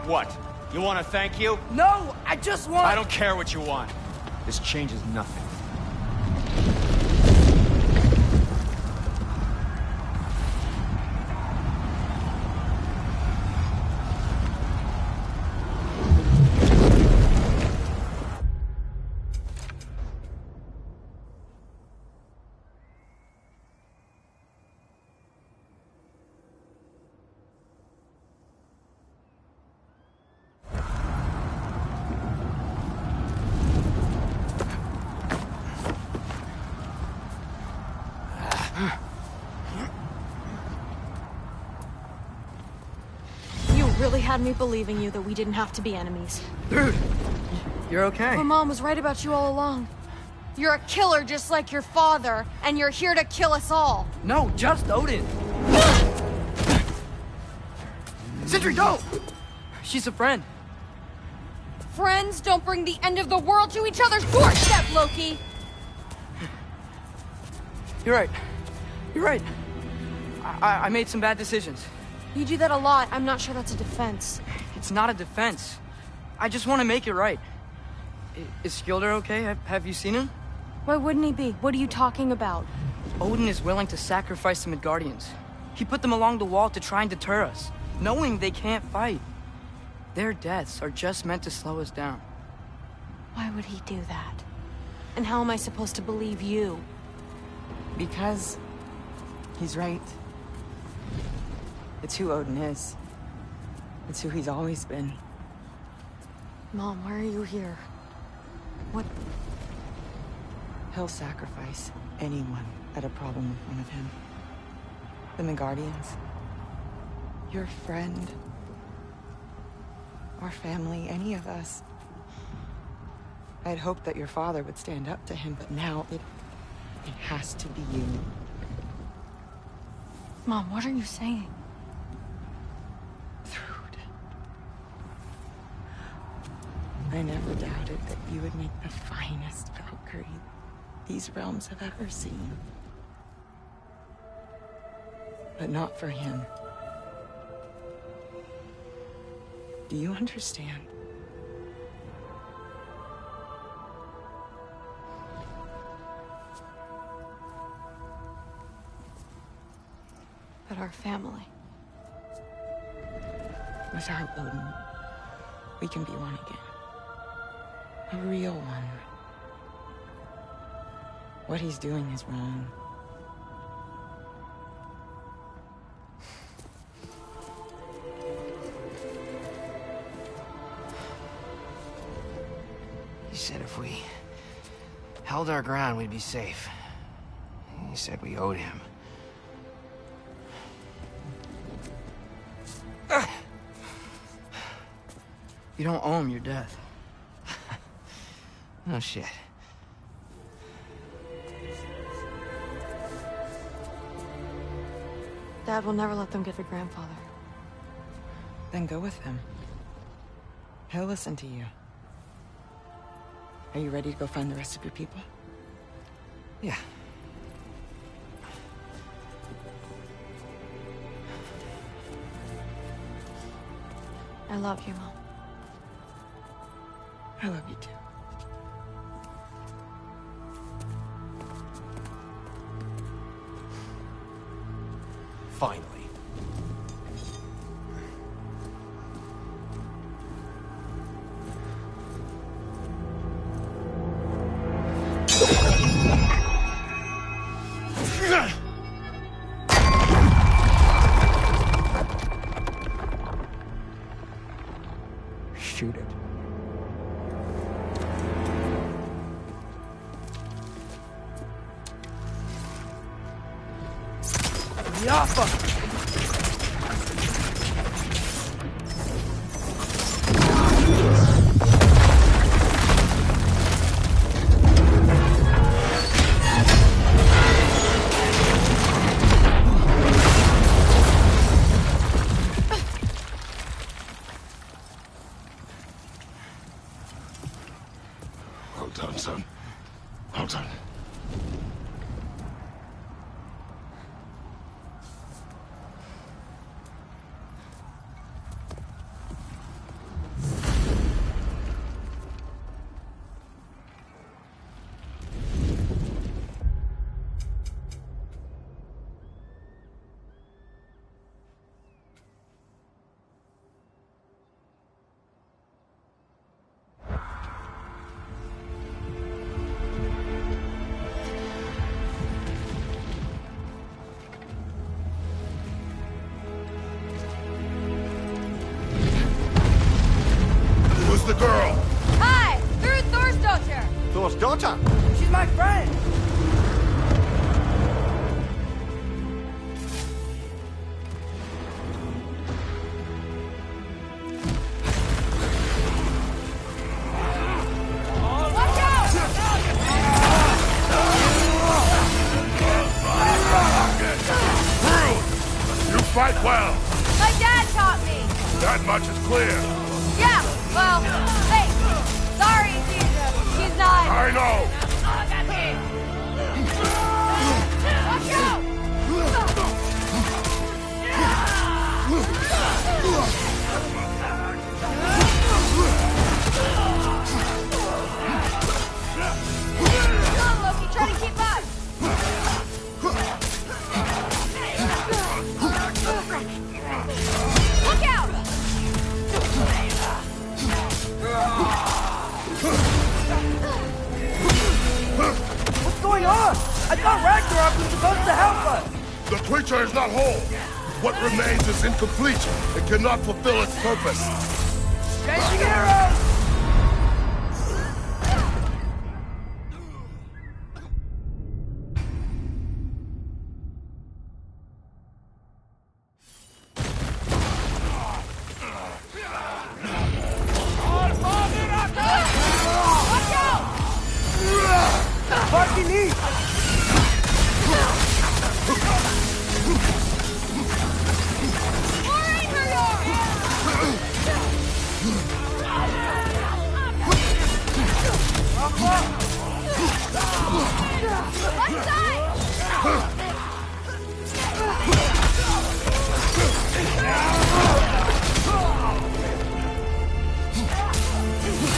What? You want to thank you?
No, I just want...
I don't care what you want. This changes nothing.
You really had me believing you that we didn't have to be enemies.
Dude, you're okay.
My mom was right about you all along. You're a killer just like your father, and you're here to kill us all.
No, just Odin. Sentry, go! She's a friend.
Friends don't bring the end of the world to each other's doorstep, Loki!
You're right. You're right. I made some bad decisions.
You do that a lot. I'm not sure that's a defense.
It's not a defense. I just want to make it right. Is Skilder okay? Have you seen him?
Why wouldn't he be? What are you talking about?
Odin is willing to sacrifice the Midgardians. He put them along the wall to try and deter us, knowing they can't fight. Their deaths are just meant to slow us down.
Why would he do that? And how am I supposed to believe you?
Because he's right. It's who Odin is. It's who he's always been.
Mom, why are you here? What?
He'll sacrifice anyone at a problem in front of him. The Midgardians. Your friend. Our family, any of us. I'd hoped that your father would stand up to him, but now it has to be you.
Mom, what are you saying?
I never doubted that you would make the finest Valkyrie these realms have ever seen. But not for him. Do you understand?
But our family.
With our Odin, we can be one again. A real one. What he's doing is wrong.
He said if we held our ground, we'd be safe. He said we owed him.
You don't owe him your death.
No shit.
Dad will never let them get your grandfather.
Then go with him. He'll listen to you. Are you ready to go find the rest of your people?
Yeah.
I love you, Mom.
I love you too.
Finally.
Shoot it.
Yappa!
Well done, son. Well done. the girl?
Hi! Through Thor's daughter!
Thor's daughter?
She's my friend!
You fight well.
My dad taught me!
That much is clear.
Yeah, well, hey, sorry, she's not...
I know.
Watch out! Come on, Loki, try to keep up! Look out!
What's going on? I thought Ragnarok was supposed to help us!
The creature is not whole. What remains is incomplete. It cannot fulfill its purpose.
Chasing arrows! Parking me!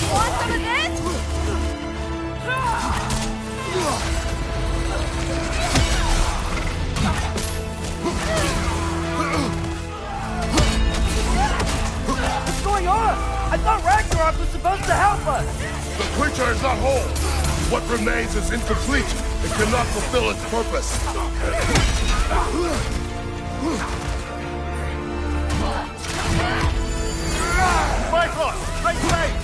Want some of this?
What's going on? I thought Ragnarok was supposed to help us!
The creature is not whole. What remains is incomplete. It cannot fulfill its purpose.
Cyclops! Straight face!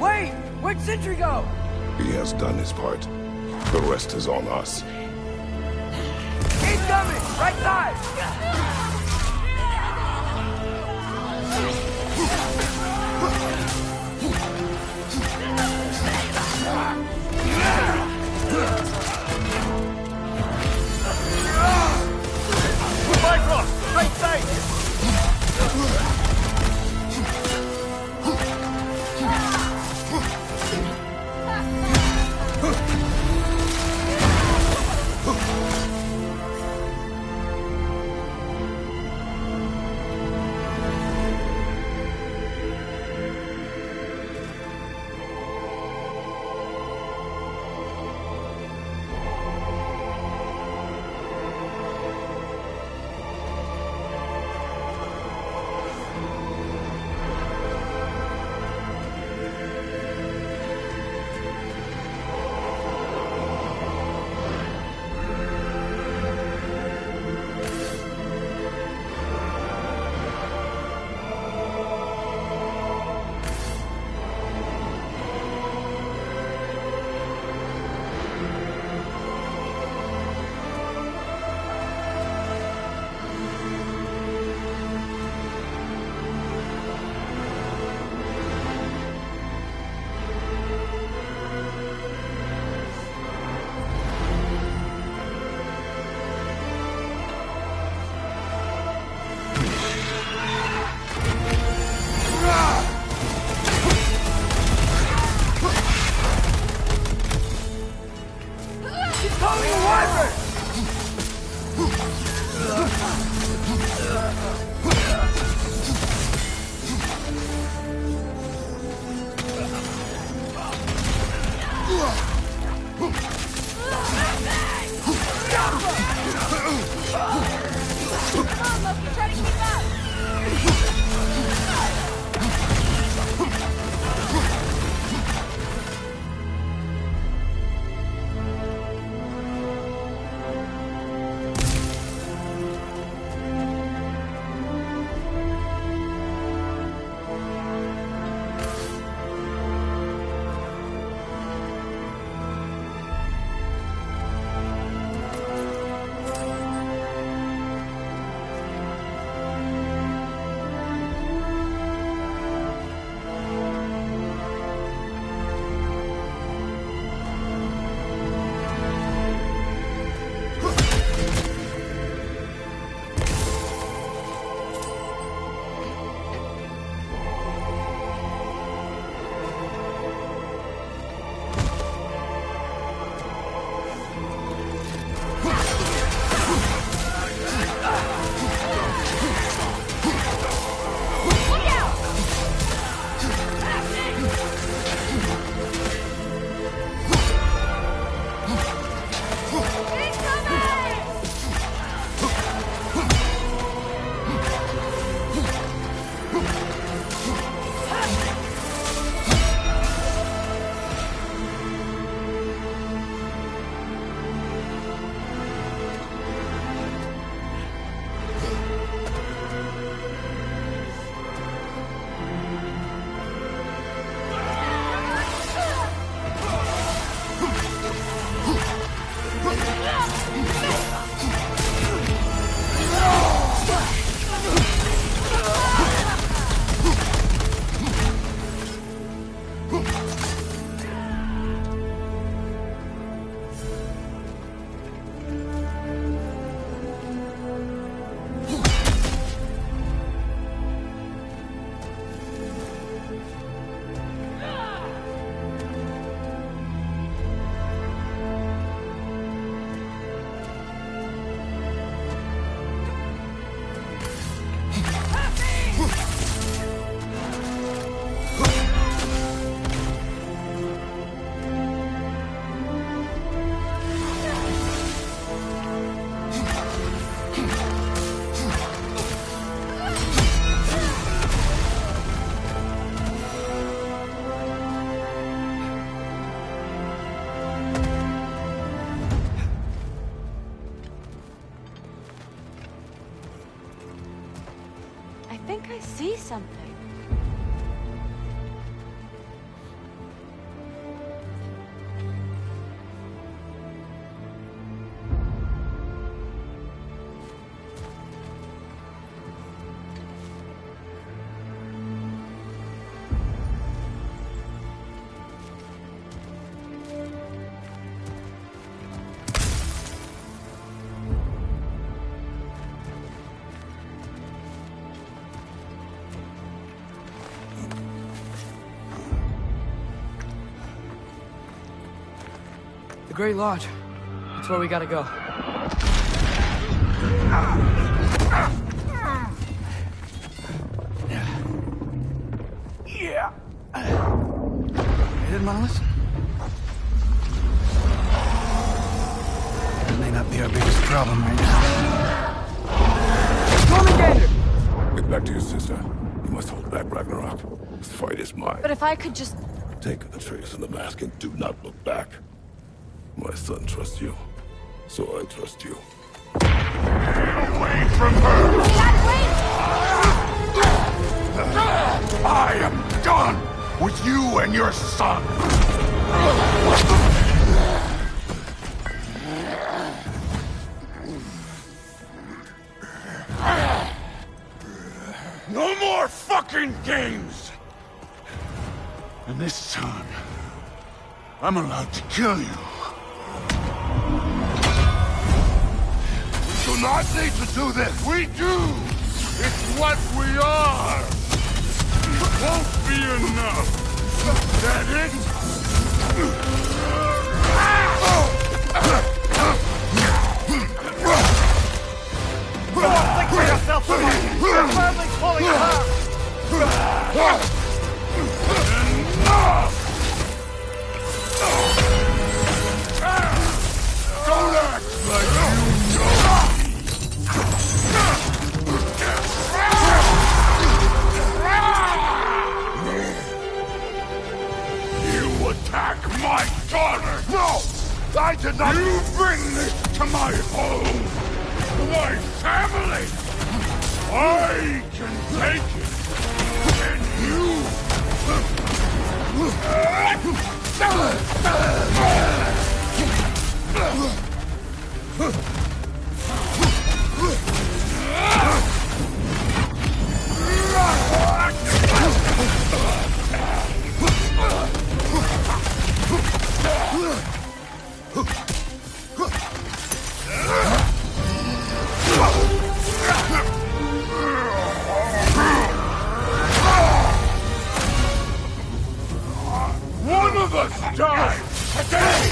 Wait! Where'd Sentry go?
He has done his part. The rest is on us.
He's coming! Right side!
Cyclops! Straight face!
Loki, try to keep up!
I see something.
The Great Lodge. That's where we gotta go.
Yeah.
You didn't want to listen? That may not be our biggest problem right now.
Get back to your sister. You must hold back Ragnarok. This fight is mine.
But if I could just...
Take the trace and the mask and do not look back. My son trusts you, so I trust you.
Get away from her! I am done with you and your son! No more fucking games! And this time, I'm allowed to kill you. We do not need to do this. We do. It's what we are. It won't be enough. That it?
Don't think for yourself so much. Your family's falling apart.
Enough! Don't act like you know me! You bring this to my home! My family! I can take it! And you... One of us dies today!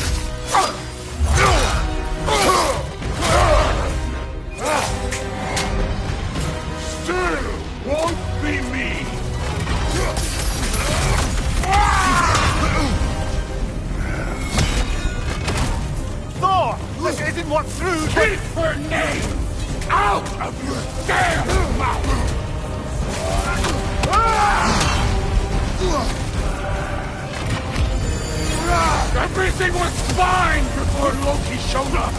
Still won't be me!
Thor! This isn't what through...
Keep her name out of your damn mouth! Everything was fine before Loki showed up!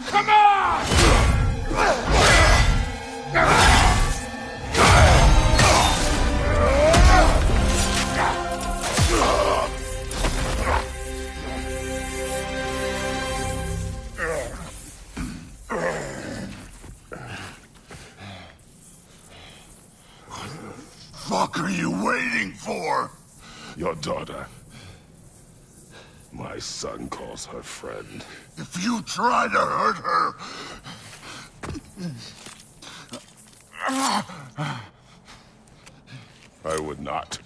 Come on! What are you waiting for?
Your daughter. My son calls her friend.
If you try to hurt her...
I would not.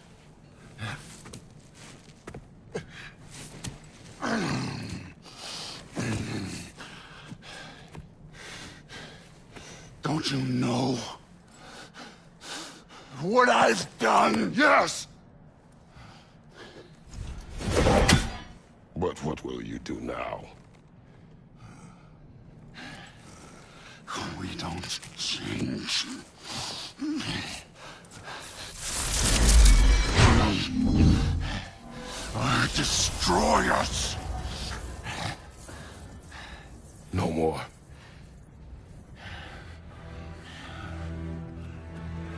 Don't you know what I've done?
Yes! But what will you do now?
We don't change. Or destroy us.
No more.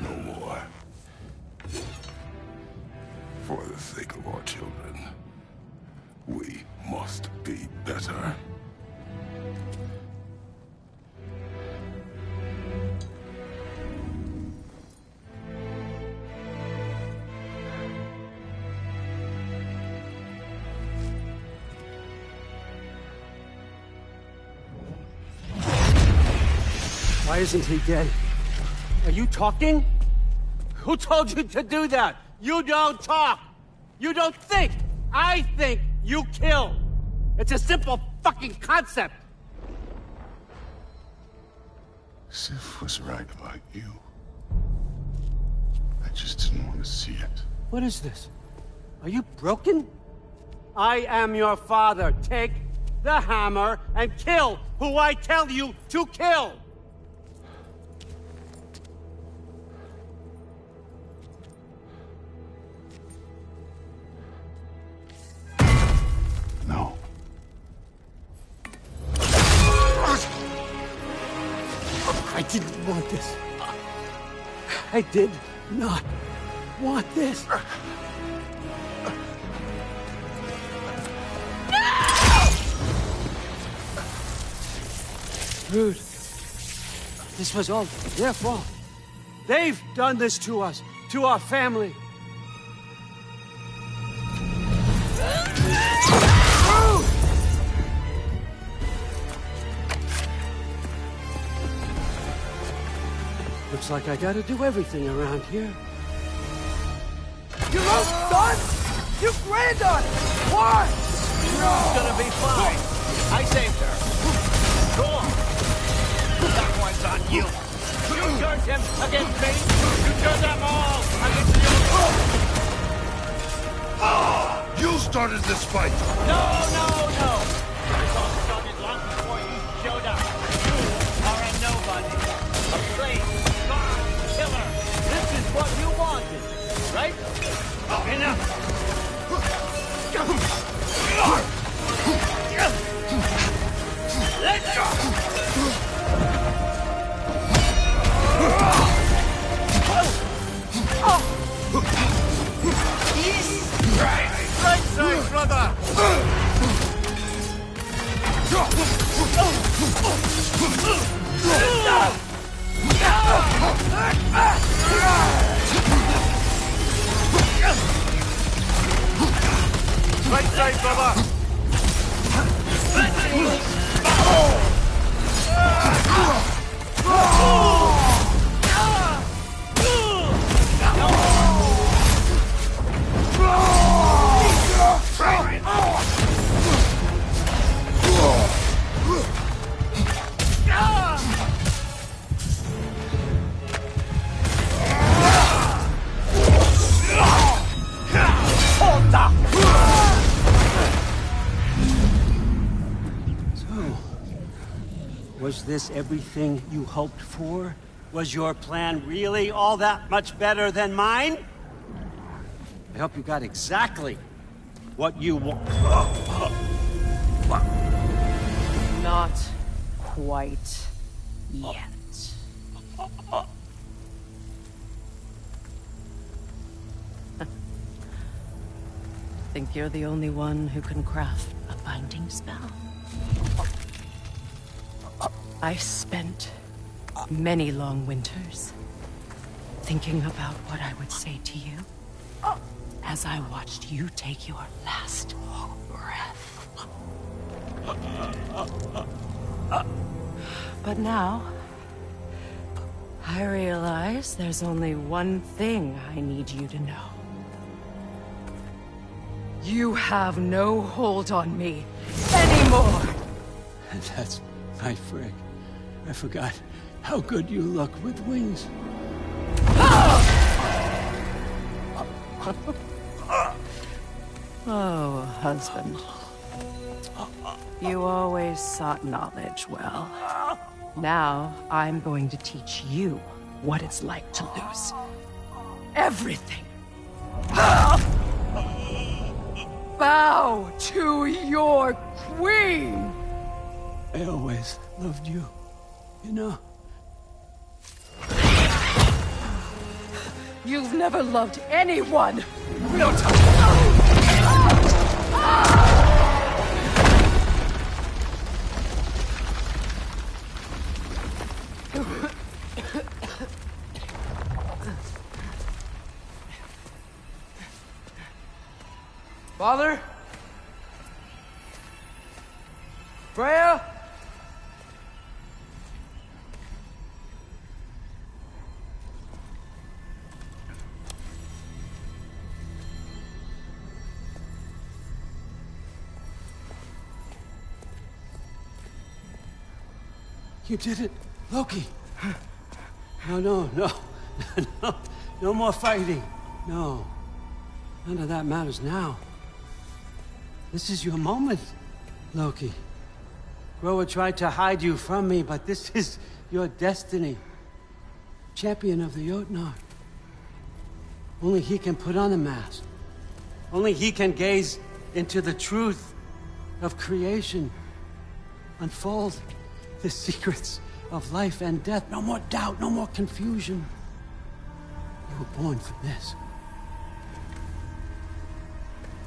No more. For the sake of our children, we must be better.
Why isn't he dead? Are you talking? Who told you to do that? You don't talk! You don't think! I think, you kill! It's a simple fucking concept!
Sif was right about you. I just didn't want to see it.
What is this? Are you broken? I am your father. Take the hammer and kill who I tell you to kill!
No.
I didn't want this. I did not want this. Rude. This was all their fault. They've done this to us, to our family. Looks like I gotta do everything around here.
You wrote son? You granddaughter! Why?
She's gonna be fine. I saved her. Go on. That one's on you. You turned him against me. You turned them all against you.
You started this fight.
No.
Right side, brother! Was this everything you hoped for? Was your plan really all that much better than mine? I hope you got exactly what you want.
Not quite yet. Think you're the only one who can craft a binding spell? I spent many long winters thinking about what I would say to you as I watched you take your last breath. But now, I realize there's only one thing I need you to know. You have no hold on me anymore!
That's my frig. I forgot how good you look with wings.
Oh, husband. You always sought knowledge well. Now, I'm going to teach you what it's like to lose everything. Bow to your queen!
I always loved you, you know.
You've never loved anyone!
No time!
Father? Freya?
You did it, Loki. No. No more fighting. No. None of that matters now. This is your moment, Loki. GoW tried to hide you from me, but this is your destiny. Champion of the Jotnar. Only he can put on the mask. Only he can gaze into the truth of creation. Unfold the secrets of life and death. No more doubt, no more confusion. You were born for this.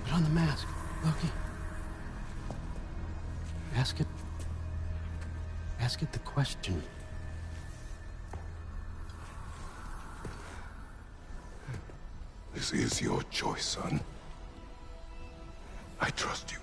Put on the mask, Loki. Ask it the question.
This is your choice, son. I trust you.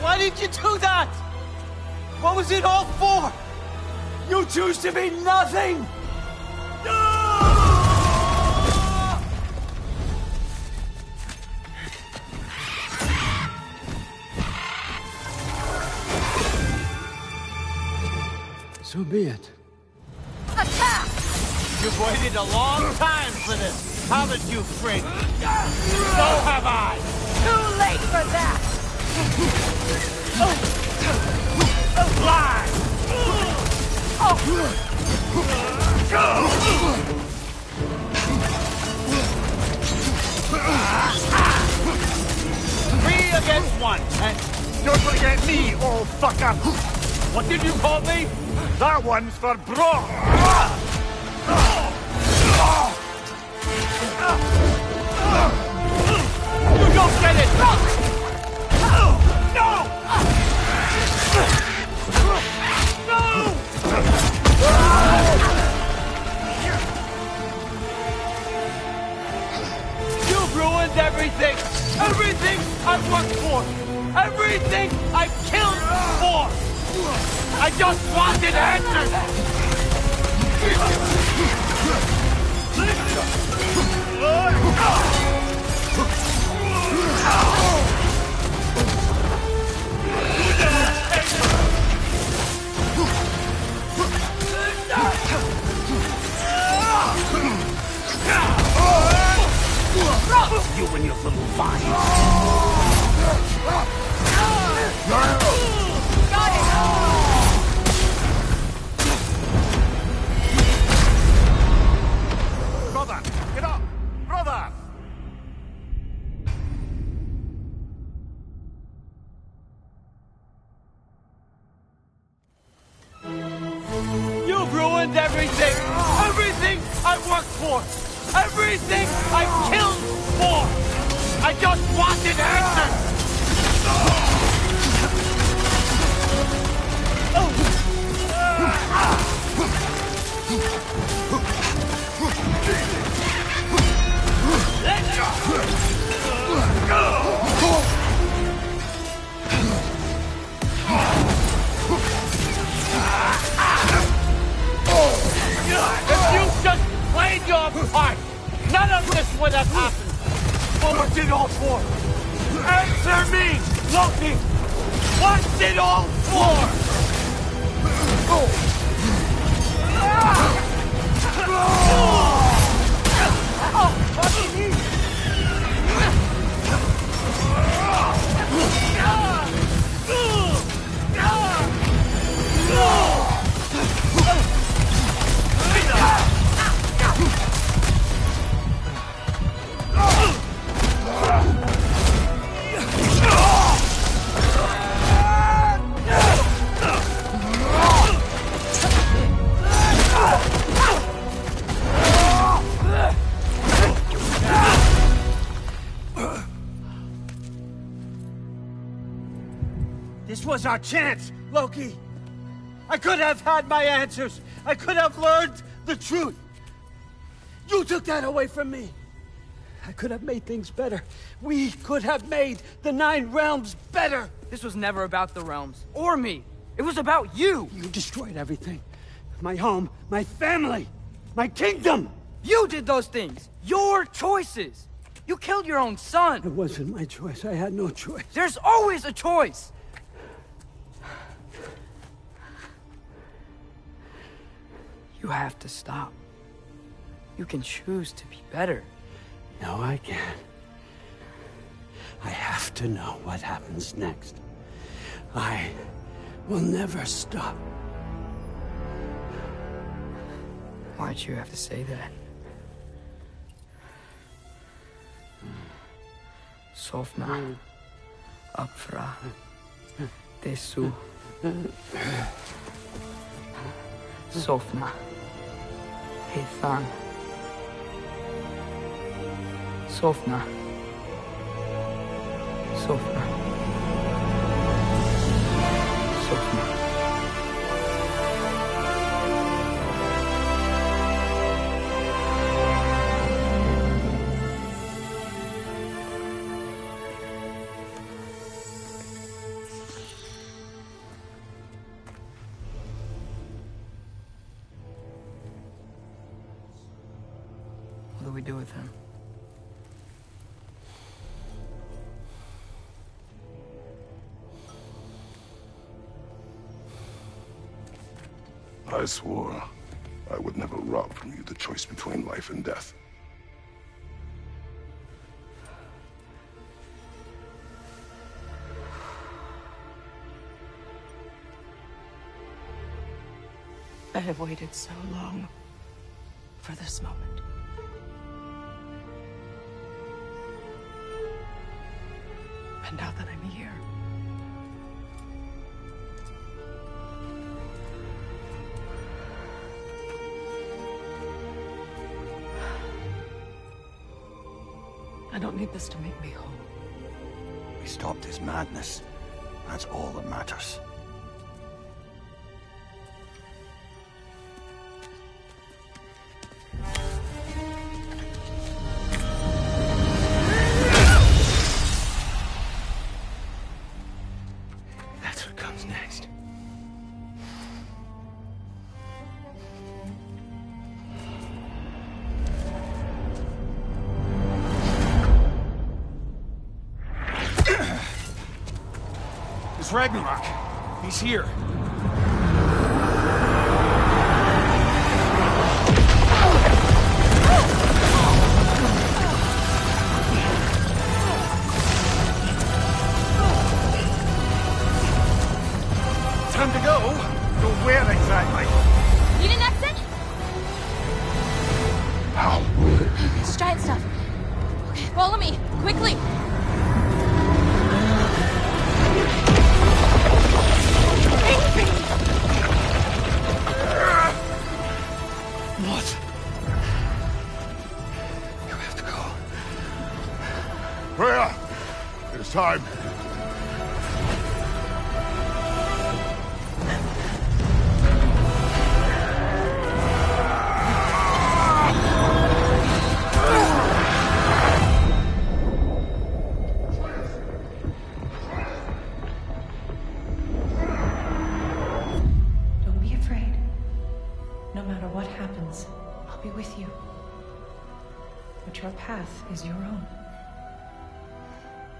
Why did you do that? What was it all for? You choose to be nothing! So be it.
Attack!
You've waited a long time for this, haven't you, Frig? So have I!
Too late for that!
Lie! Three against one, and
You're gonna get me, old fucker! What did you call me? That one's for Brock! You don't get it! No! You've ruined everything! Everything I've worked for! Everything I've killed for! I just wanted answers! You and your little vine. Got it! Brother, get up! Brother! You've ruined everything! Everything I've worked for! Everything I've killed for! I just wanted answers! If you just played your part, none of this would have happened. What was it all for? Answer me, Loki! What's it all for? This was our chance, Loki. I could have had my answers. I could have learned the truth. You took that away from me. I could have made things better. We could have made the 9 realms better.
This was never about the realms, or me. It was about you.
You destroyed everything. My home, my family, my kingdom.
You did those things. Your choices. You killed your own son.
It wasn't my choice. I had no choice.
There's always a choice. You have to stop. You can choose to be better.
No, I can't. I have to know what happens next. I will never stop.
Why'd you have to say that? Sofna. Apfra. Desu. Sofna. Ethan. Sofna. Sofna. Sofna. What do we do with him?
I swore I would never rob from you the choice between life and death.
I have waited so long for this moment. And now that I'm here,
don't need this to make me whole.
We stopped his madness. That's all that matters.
That's what comes next.
It's Ragnarok. He's here. Time to go. Go where exactly?
You didn't exit?
How?
It's giant stuff. Okay, follow me, quickly.
What? You have to go.
Freya! It is time.
Don't be afraid. No matter what happens, I'll be with you. But your path is your own.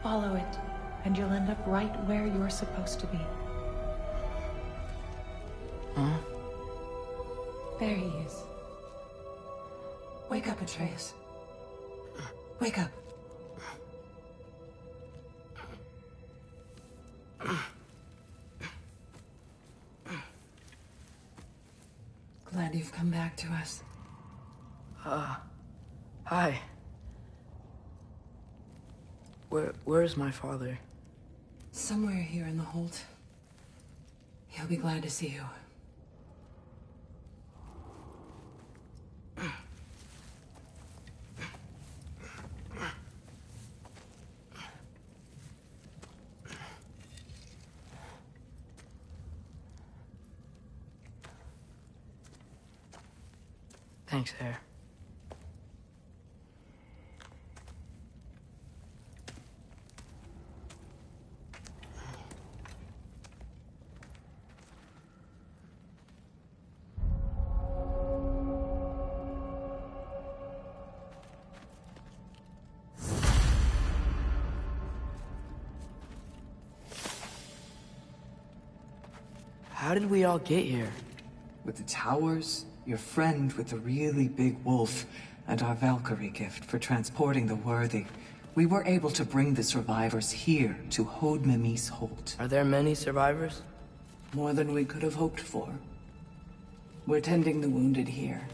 Follow it, and you'll end up right where you're supposed to be.
Huh?
There he is. Wake up, Atreus. Wake up. Glad you've come back to us.
Hi. Where's my father?
Somewhere here in the hold. He'll be glad to see you.
Thanks, Hare. How did we all get here?
With the towers, your friend with the really big wolf, and our Valkyrie gift for transporting the worthy, we were able to bring the survivors here to Hod Mimi's hold.
Are there many survivors?
More than we could have hoped for. We're tending the wounded here,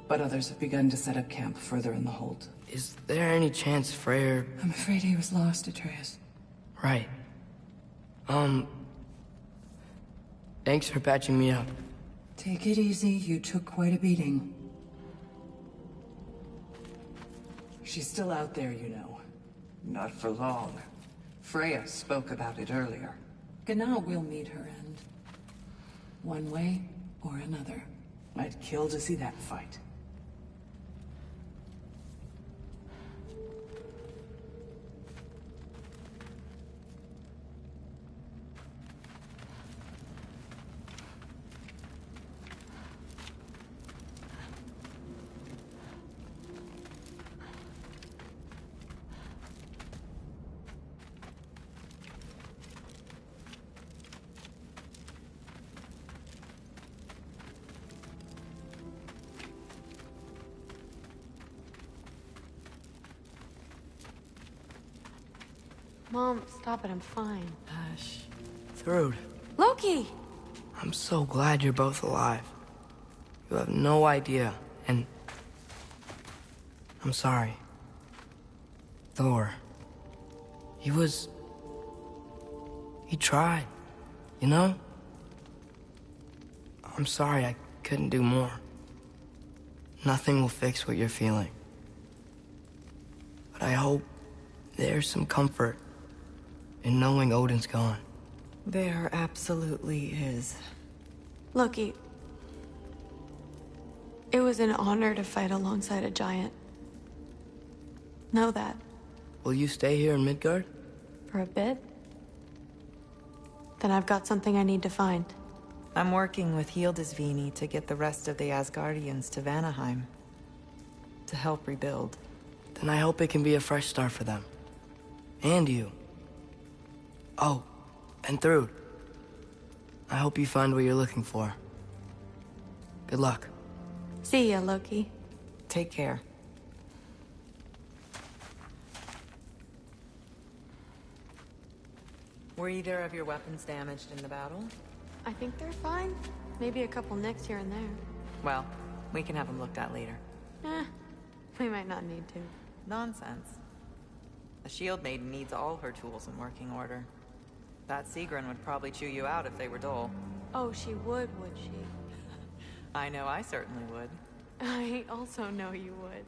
but others have begun to set up camp further in the hold.
Is there any chance Freyr...
I'm afraid he was lost, Atreus.
Right. Thanks for patching me up.
Take it easy, you took quite a beating.
She's still out there, you know. Not for long. Freya spoke about it earlier.
Gna will meet her end. One way or another.
I'd kill to see that fight.
Mom, stop it. I'm fine.
Hush. Thrud,
Loki!
I'm so glad you're both alive. You have no idea, and... I'm sorry. Thor. He tried, you know? I'm sorry I couldn't do more. Nothing will fix what you're feeling. But I hope
There's some comfort in knowing Odin's gone.
There absolutely is.
Loki, it was an honor to fight alongside a giant. Know that.
Will you stay here in Midgard?
For a bit? Then I've got something I need to find.
I'm working with Hildisvini to get the rest of the Asgardians to Vanaheim. To help rebuild.
Then I hope it can be a fresh start for them. And you. Oh, and Thrud. I hope you find what you're looking for. Good luck.
See ya, Loki.
Take care. Were either of your weapons damaged in the battle?
I think they're fine. Maybe a couple nicks here and there.
Well, we can have them looked at later.
We might not need to.
Nonsense. The Shield Maiden needs all her tools in working order. That Sigrun would probably chew you out if they were dull.
Oh, she would she?
I know I certainly would.
I also know you would.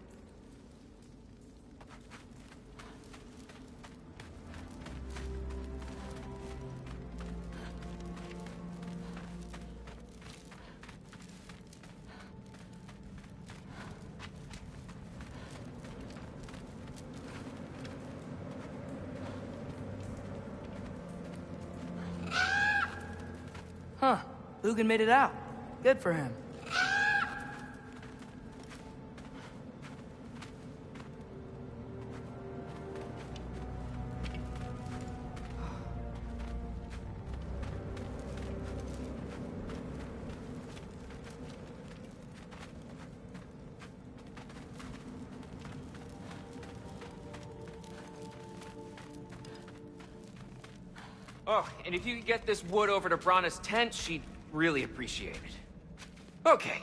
Huh. Lugan made it out. Good for him.
Oh, and if you could get this wood over to Brana's tent, she'd really appreciate it. Okay,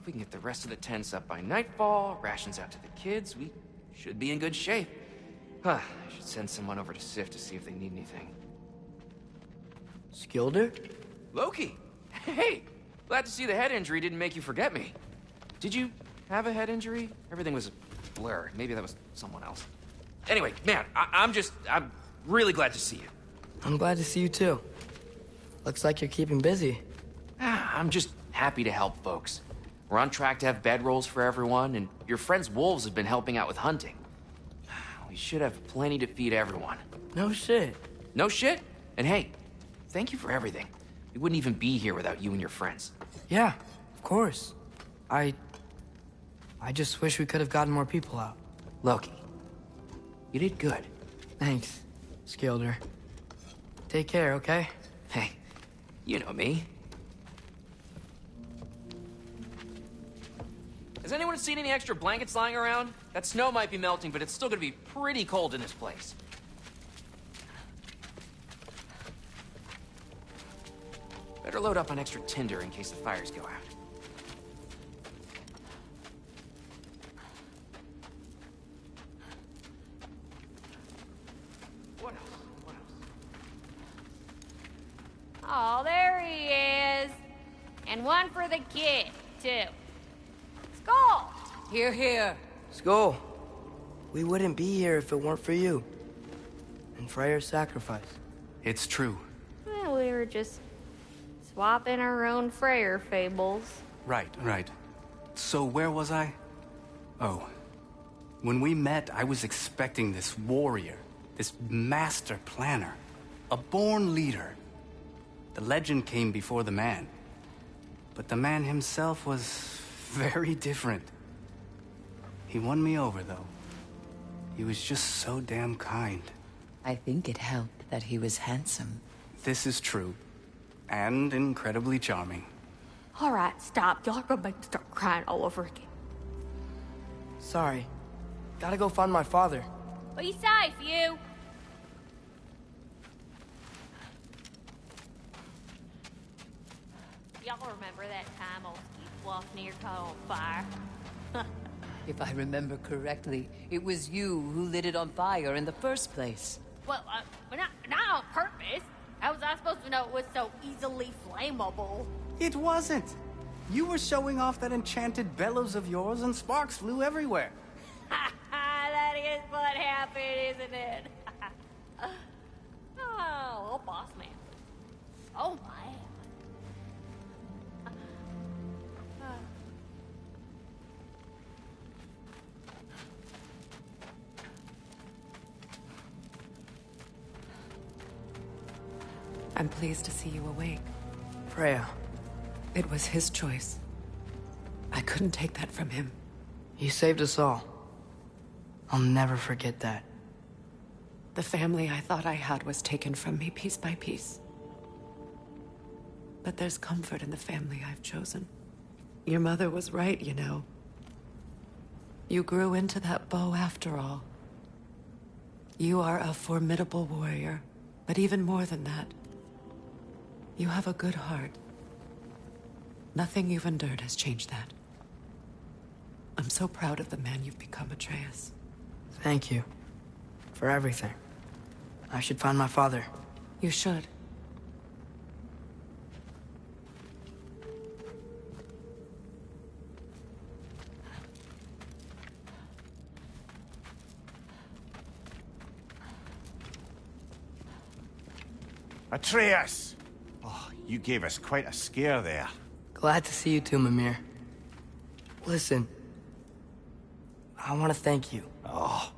if we can get the rest of the tents up by nightfall, rations out to the kids, we should be in good shape. Huh, I should send someone over to Sif to see if they need anything.
Skilder?
Loki! Hey! Glad to see the head injury didn't make you forget me. Did you have a head injury? Everything was a blur. Maybe that was someone else. Anyway, man, I'm really glad to see you.
I'm glad to see you too. Looks like you're keeping busy.
I'm just happy to help folks. We're on track to have bedrolls for everyone, and your friend's wolves have been helping out with hunting. We should have plenty to feed everyone.
No shit.
No shit? And hey, thank you for everything. We wouldn't even be here without you and your friends.
Yeah, of course. I just wish we could have gotten more people out.
Loki, you did good.
Thanks, Skilder. Take care, okay?
Hey, you know me. Has anyone seen any extra blankets lying around? That snow might be melting, but it's still gonna be pretty cold in this place. Better load up on extra tinder in case the fires go out. What else? What else?
Oh, there he is. And one for the kid, too. Skull!
Here, here.
Skull, we wouldn't be here if it weren't for you. And Freyr's sacrifice.
It's true.
Well, we were just swapping our own Freyr fables.
Right. So where was I? Oh. When we met, I was expecting this warrior, this master planner, a born leader. The legend came before the man. But the man himself was very different. He won me over, though. He was just so damn kind.
I think it helped that he was handsome.
This is true. And incredibly charming.
All right, stop. Y'all are gonna make me start crying all over again.
Sorry. Gotta go find my father.
Be safe, you. Y'all remember that time old Steve Bluff near caught on fire?
If I remember correctly, it was you who lit it on fire in the first place.
Well, not on purpose. How was I supposed to know it was so easily flammable?
It wasn't. You were showing off that enchanted bellows of yours and sparks flew everywhere.
That is what happened. happen, isn't it? Oh, boss man. Oh, my.
I'm pleased to see you awake.
Freya.
It was his choice. I couldn't take that from him.
He saved us all. I'll never forget that.
The family I thought I had was taken from me piece by piece. But there's comfort in the family I've chosen. Your mother was right, you know. You grew into that bow after all. You are a formidable warrior, but even more than that, you have a good heart. Nothing you've endured has changed that. I'm so proud of the man you've become, Atreus.
Thank you. For everything. I should find my father.
You should.
Atreus! Oh, you gave us quite a scare there.
Glad to see you too, Mimir. Listen. I want to thank you.
Oh.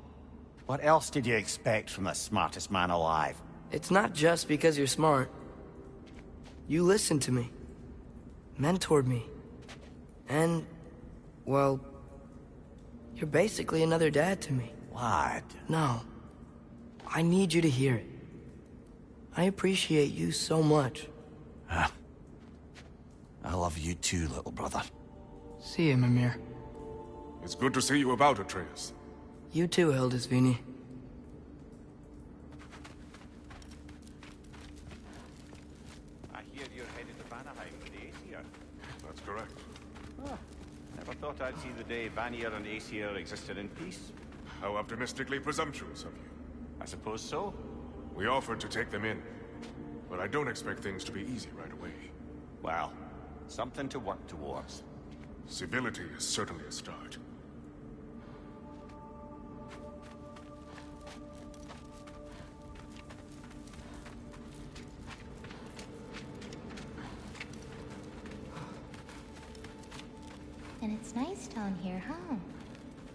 What else did you expect from the smartest man alive?
It's not just because you're smart. You listened to me. Mentored me. And, well, you're basically another dad to me.
Lad.
No. I need you to hear it. I appreciate you so much.
I love you too, little brother.
See you, Mimir.
It's good to see you about, Atreus.
You too, Hildisvini.
I hear you're headed to Vanaheim with the Aesir.
That's correct.
Never thought I'd see the day Vanir and Aesir existed in peace.
How optimistically presumptuous of you.
I suppose so.
We offered to take them in, but I don't expect things to be easy right away.
Well, something to work towards.
Civility is certainly a start.
And it's nice down here, huh?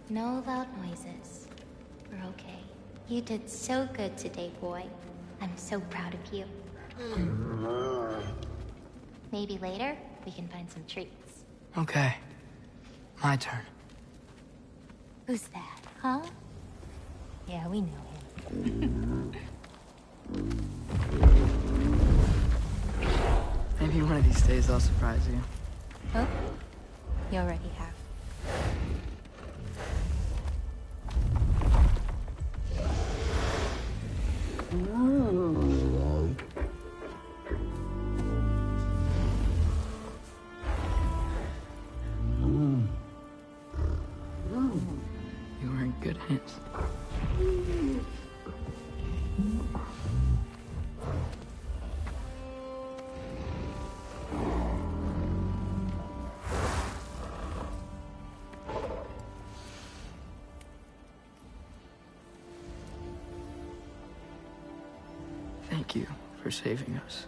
No loud noises. We're okay. You did so good today, boy. I'm so proud of you. Maybe later, we can find some treats.
Okay. My turn.
Who's that, huh? Yeah, we know him.
Maybe one of these days I'll surprise you.
Oh? You already have.
You were in good hands. Thank you for saving us.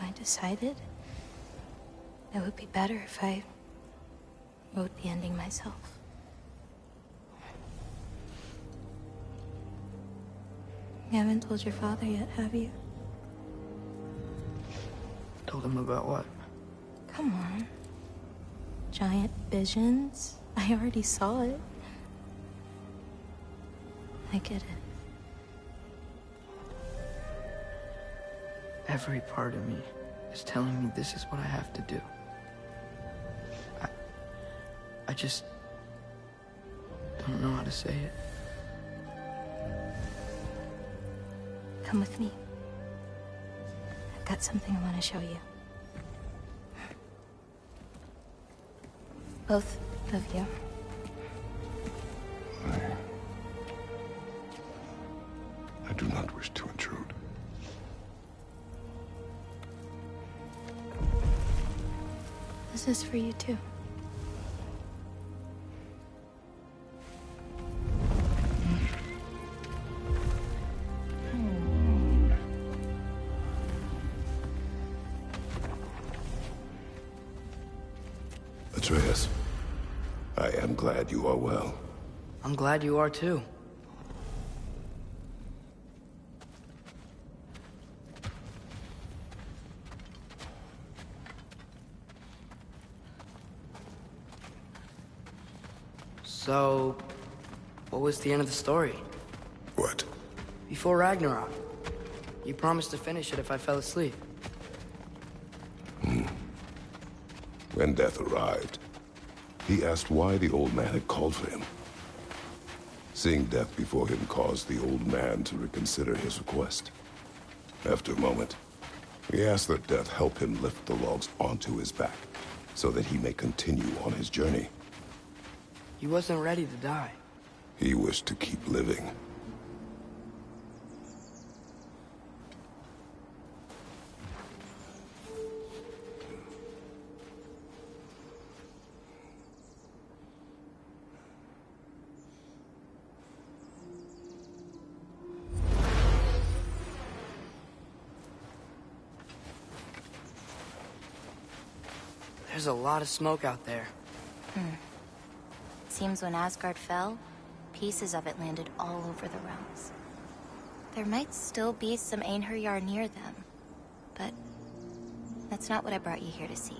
I decided it would be better if I wrote the ending myself. You haven't told your father yet, have you?
Told him about what?
Come on. Giant visions? I already saw it. I get it.
Every part of me is telling me this is what I have to do. I just don't know how to say it.
Come with me. I've got something I want to show you. Both of you.
I do not wish to intrude.
This is for you too.
Atreus, I am glad you are well.
I'm glad you are too. So, what was the end of the story?
What?
Before Ragnarok. You promised to finish it if I fell asleep.
When death arrived, he asked why the old man had called for him. Seeing death before him caused the old man to reconsider his request. After a moment, he asked that death help him lift the logs onto his back, so that he may continue on his journey.
He wasn't ready to die.
He wished to keep living.
There's a lot of smoke out there.
Seems when Asgard fell, pieces of it landed all over the realms. There might still be some Einherjar near them, but that's not what I brought you here to see.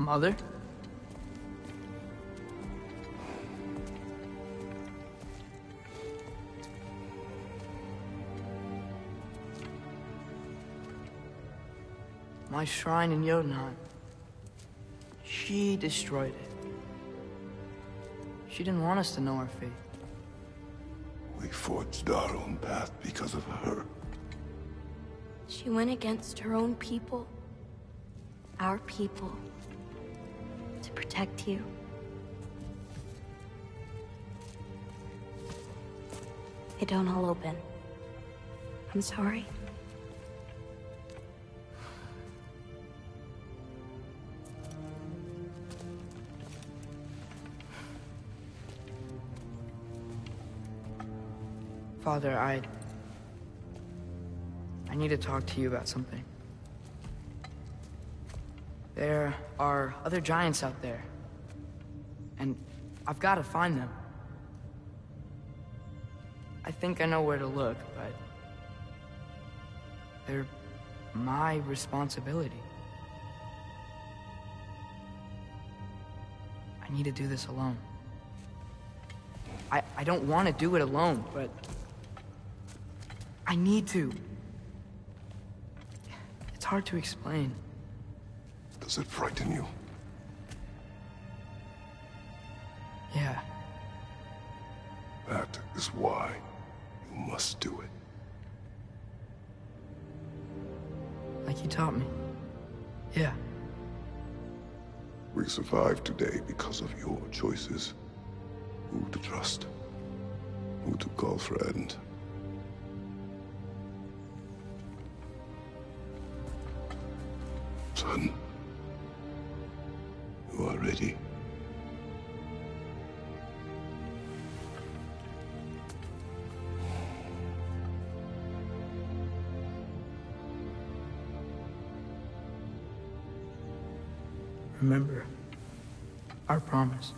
Mother? My shrine in Jotunheim. She destroyed it. She didn't want us to know our fate.
We forged our own path because of her.
She went against her own people. Our people. To protect you. They don't all open. I'm sorry.
Father, I need to talk to you about something. There are other giants out there, and I've got to find them. I think I know where to look, but they're my responsibility. I need to do this alone. I don't want to do it alone, but I need to. It's hard to explain.
Does it frighten you?
Yeah.
That is why you must do it.
Like you taught me. Yeah.
We survived today because of your choices. Who to trust, who to call friend. Son, you are ready.
Remember our promise.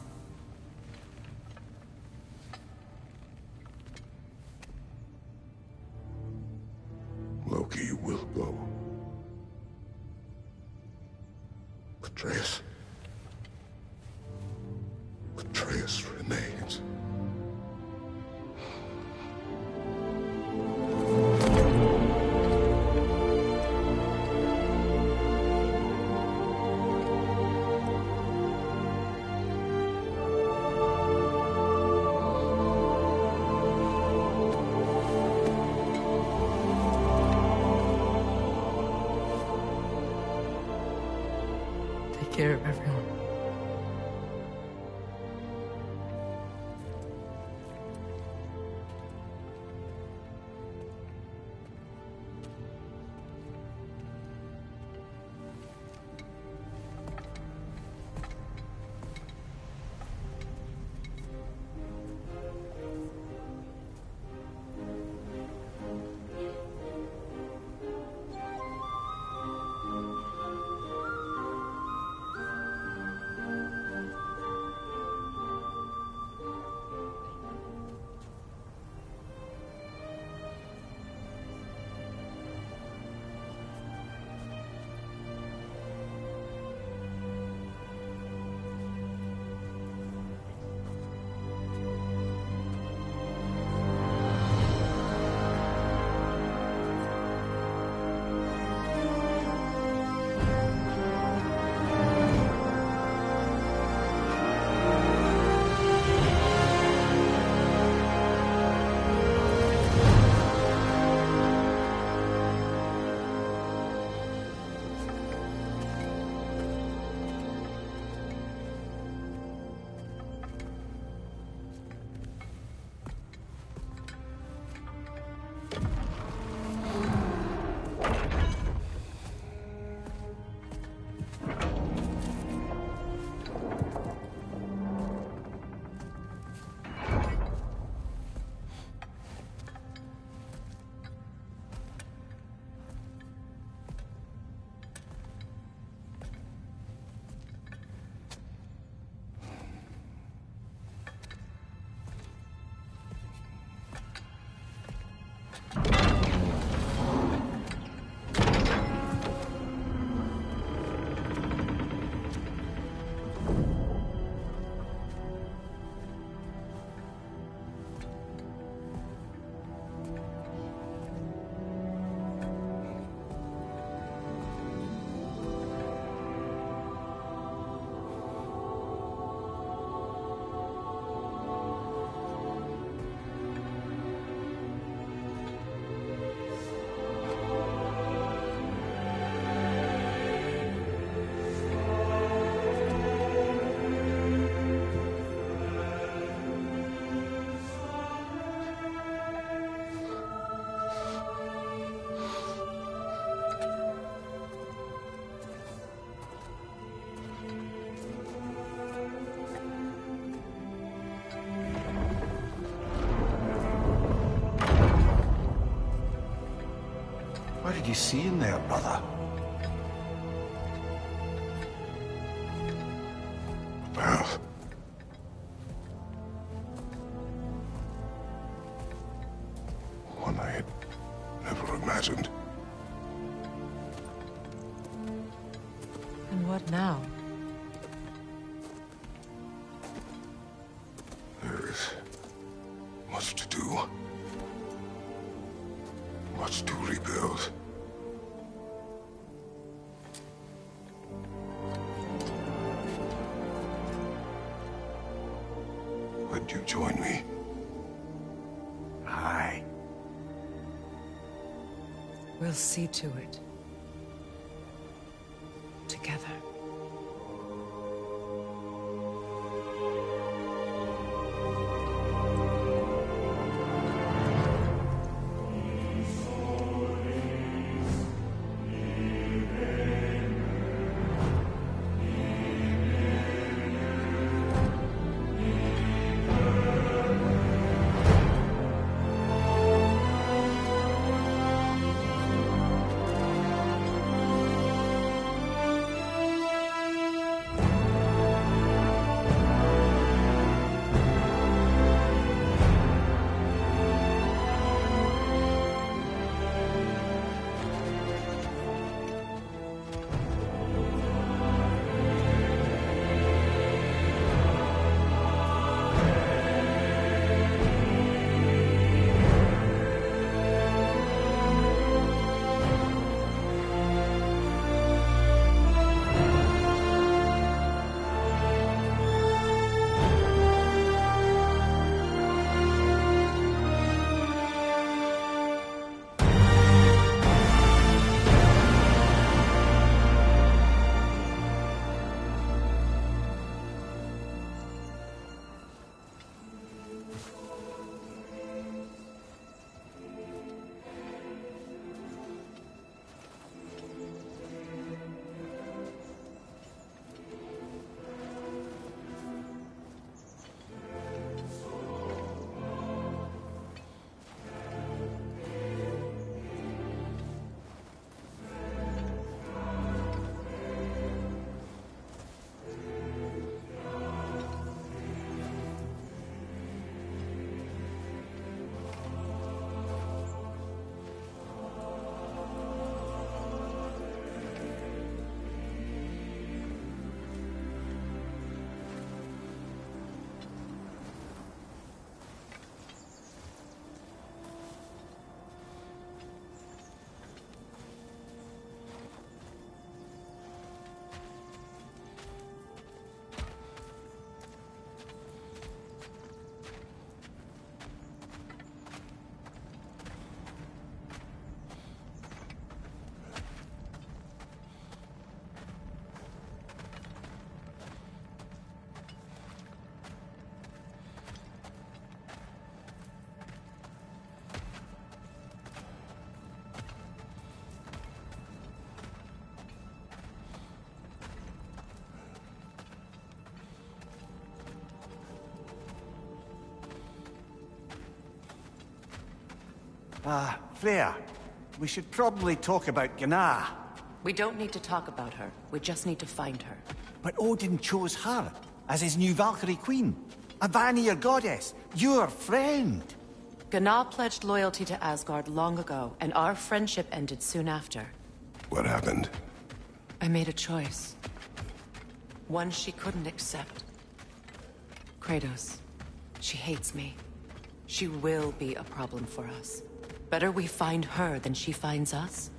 go. Atreus. Atreus remains.
Take care of everyone.
What did you see in there, brother?
A path. One I had never imagined.
And what now?
There is much to do. Much to rebuild. Would you join me?
Aye.
We'll see to it. Together.
Freya, we should probably talk about Gná.
We don't need to talk about her. We just need to find her.
But Odin chose her as his new Valkyrie queen. A Vanir goddess, your friend.
Gná pledged loyalty to Asgard long ago, and our friendship ended soon after.
What happened?
I made a choice. One she couldn't accept. Kratos. She hates me. She will be a problem for us. Better we find her than she finds us.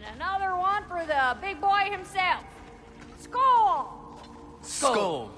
And another one for the big boy himself. Skull!
Skull!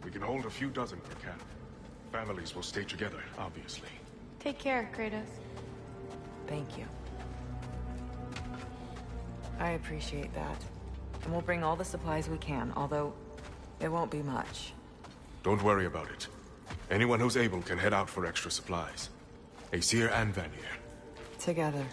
We can hold a few dozen per camp. Families will stay together, obviously.
Take care, Kratos.
Thank you. I appreciate that. And we'll bring all the supplies we can, although it won't be much.
Don't worry about it. Anyone who's able can head out for extra supplies. Aesir and Vanir.
Together.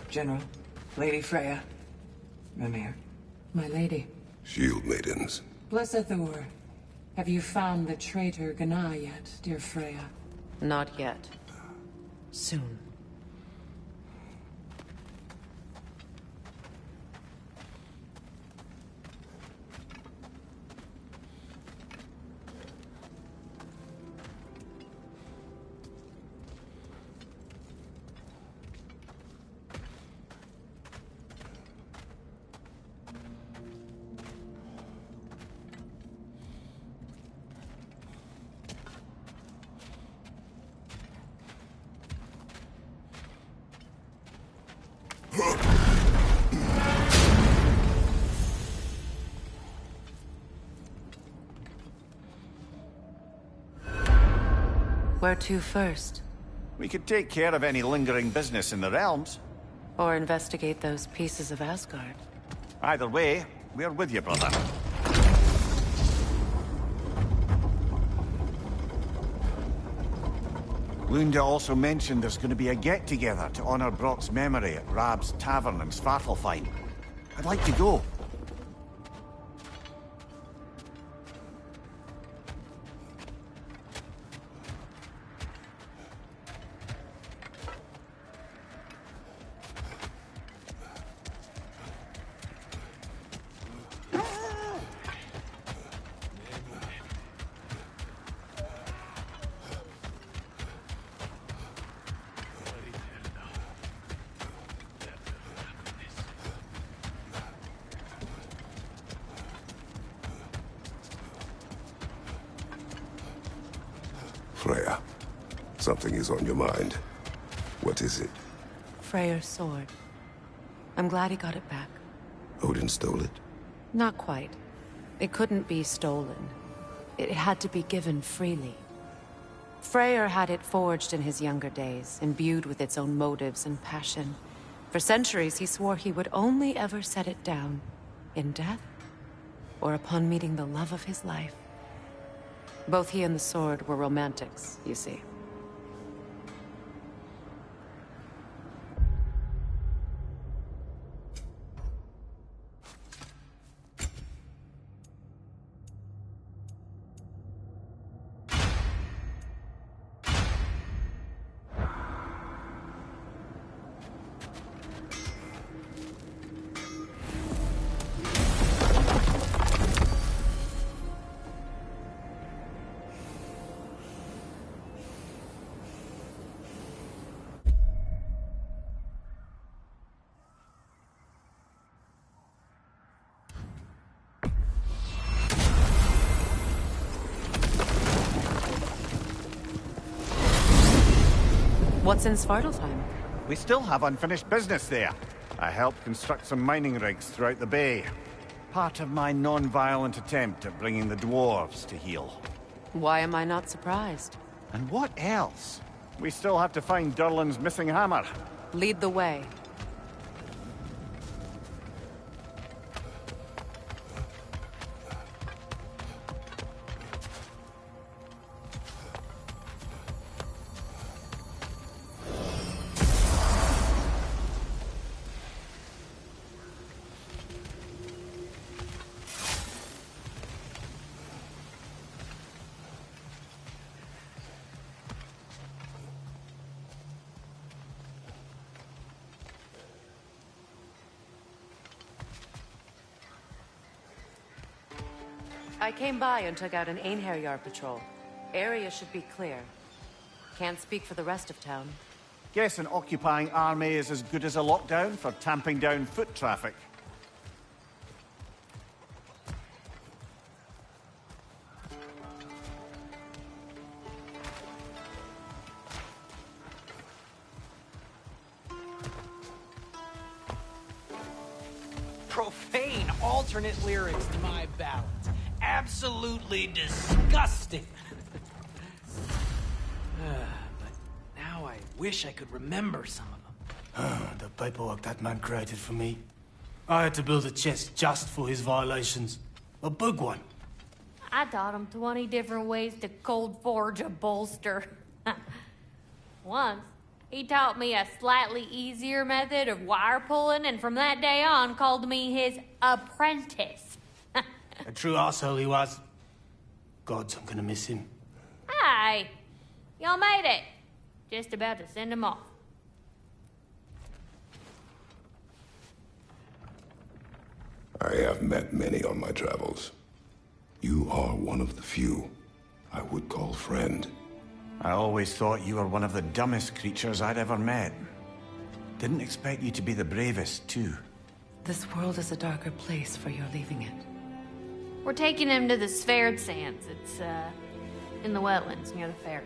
General, Lady Freya. Mimir, my lady.
Shield maidens.
Blessed Thor, have you found the traitor Gná yet, dear Freya?
Not yet. Soon. Where to first?
We could take care of any lingering business in the realms.
Or investigate those pieces of Asgard.
Either way, we're with you, brother. Lunda also mentioned there's going to be a get-together to honor Brock's memory at Rab's Tavern in Svartalfheim. I'd like to go.
Freya, something is on your mind. What is it?
Freyr's sword. I'm glad he got it back.
Odin stole it?
Not quite. It couldn't be stolen. It had to be given freely. Freyr had it forged in his younger days, imbued with its own motives and passion. For centuries, he swore he would only ever set it down in death, or upon meeting the love of his life. Both he and the sword were romantics, you see. What's in Svartalfheim?
We still have unfinished business there. I helped construct some mining rigs throughout the bay. Part of my non-violent attempt at bringing the dwarves to heel.
Why am I not surprised?
And what else? We still have to find Durlin's missing hammer.
Lead the way. I came by and took out an Einherjar patrol. Area should be clear. Can't speak for the rest of town.
Guess an occupying army is as good as a lockdown for tamping down foot traffic.
Profane alternate lyrics to my ballads. Absolutely disgusting. But now I wish I could remember some of them.
The paperwork that man created for me. I had to build a chest just for his violations. A big one.
I taught him 20 different ways to cold forge a bolster. Once, he taught me a slightly easier method of wire pulling, and from that day on called me his apprentice.
A true arsehole he was. Gods, I'm gonna miss him.
Hi! Y'all made it. Just about to send him off.
I have met many on my travels. You are one of the few I would call friend.
I always thought you were one of the dumbest creatures I'd ever met. Didn't expect you to be the bravest, too.
This world is a darker place for your leaving it.
We're taking him to the Sverd Sands. It's, in the wetlands near the ferry.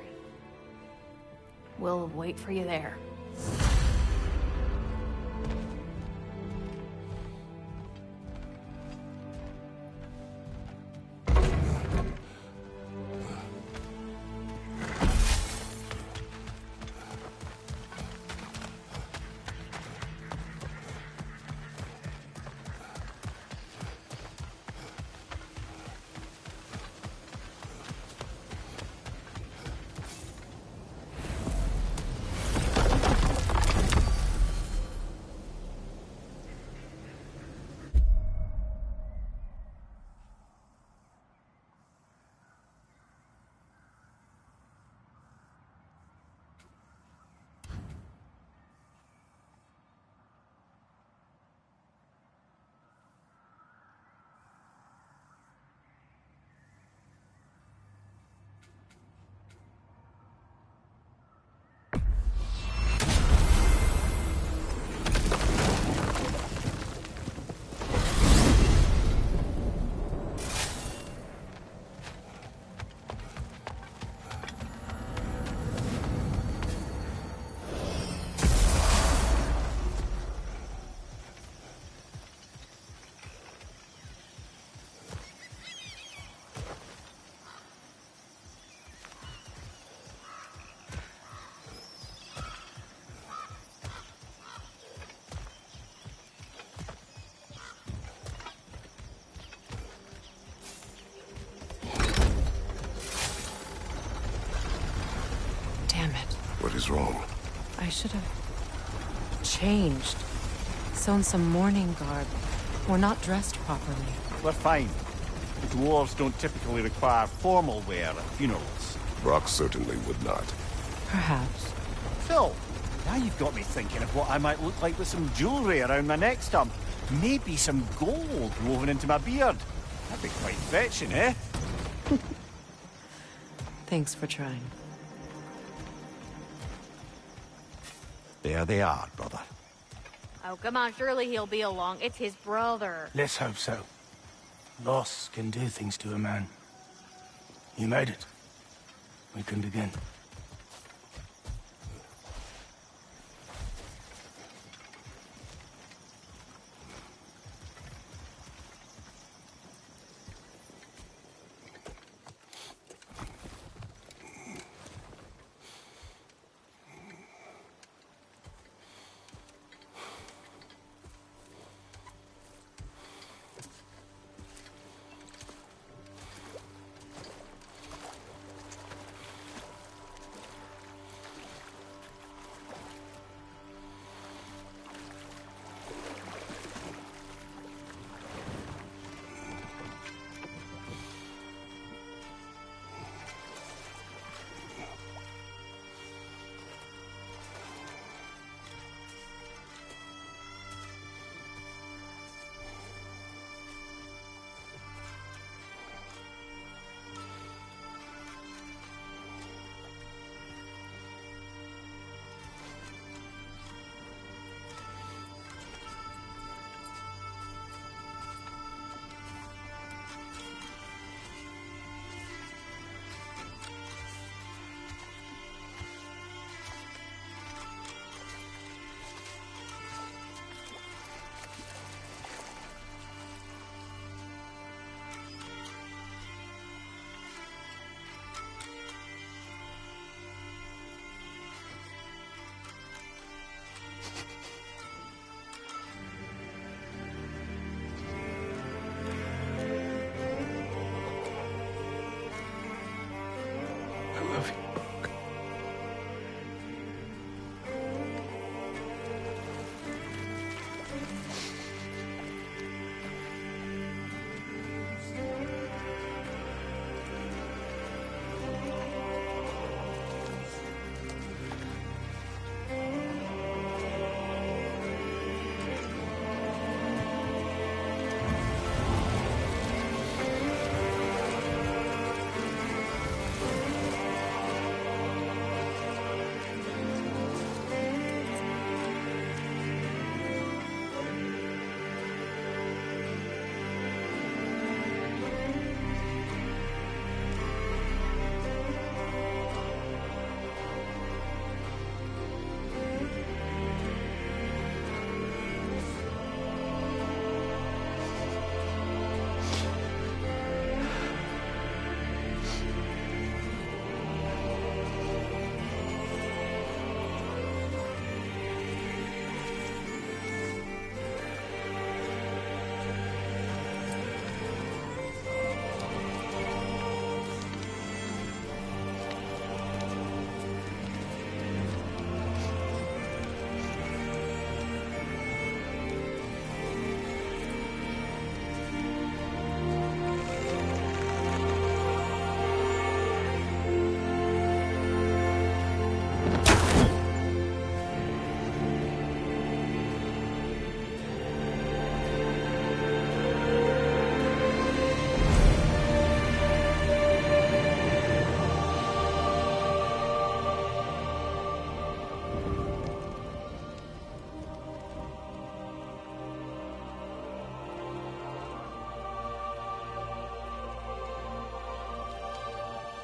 We'll wait for you there.
is wrong?
I should have changed. Sewn some mourning garb. We're not dressed properly.
We're fine. The dwarves don't typically require formal wear at funerals.
Brock certainly would not.
Perhaps.
Phil, now you've got me thinking of what I might look like with some jewellery around my neck stump. Maybe some gold woven into my beard. That'd be quite fetching, eh?
Thanks for trying.
There they are, brother.
Oh, come on, surely he'll be along. It's his brother.
Let's hope so. Loss can do things to a man. You made it. We can begin.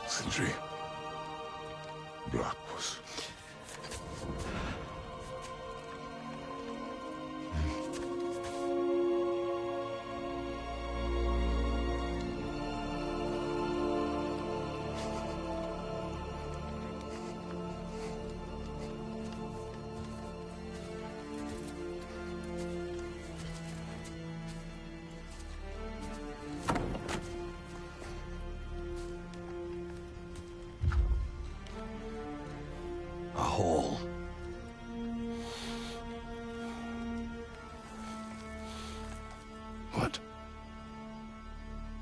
Sindri. Brock was...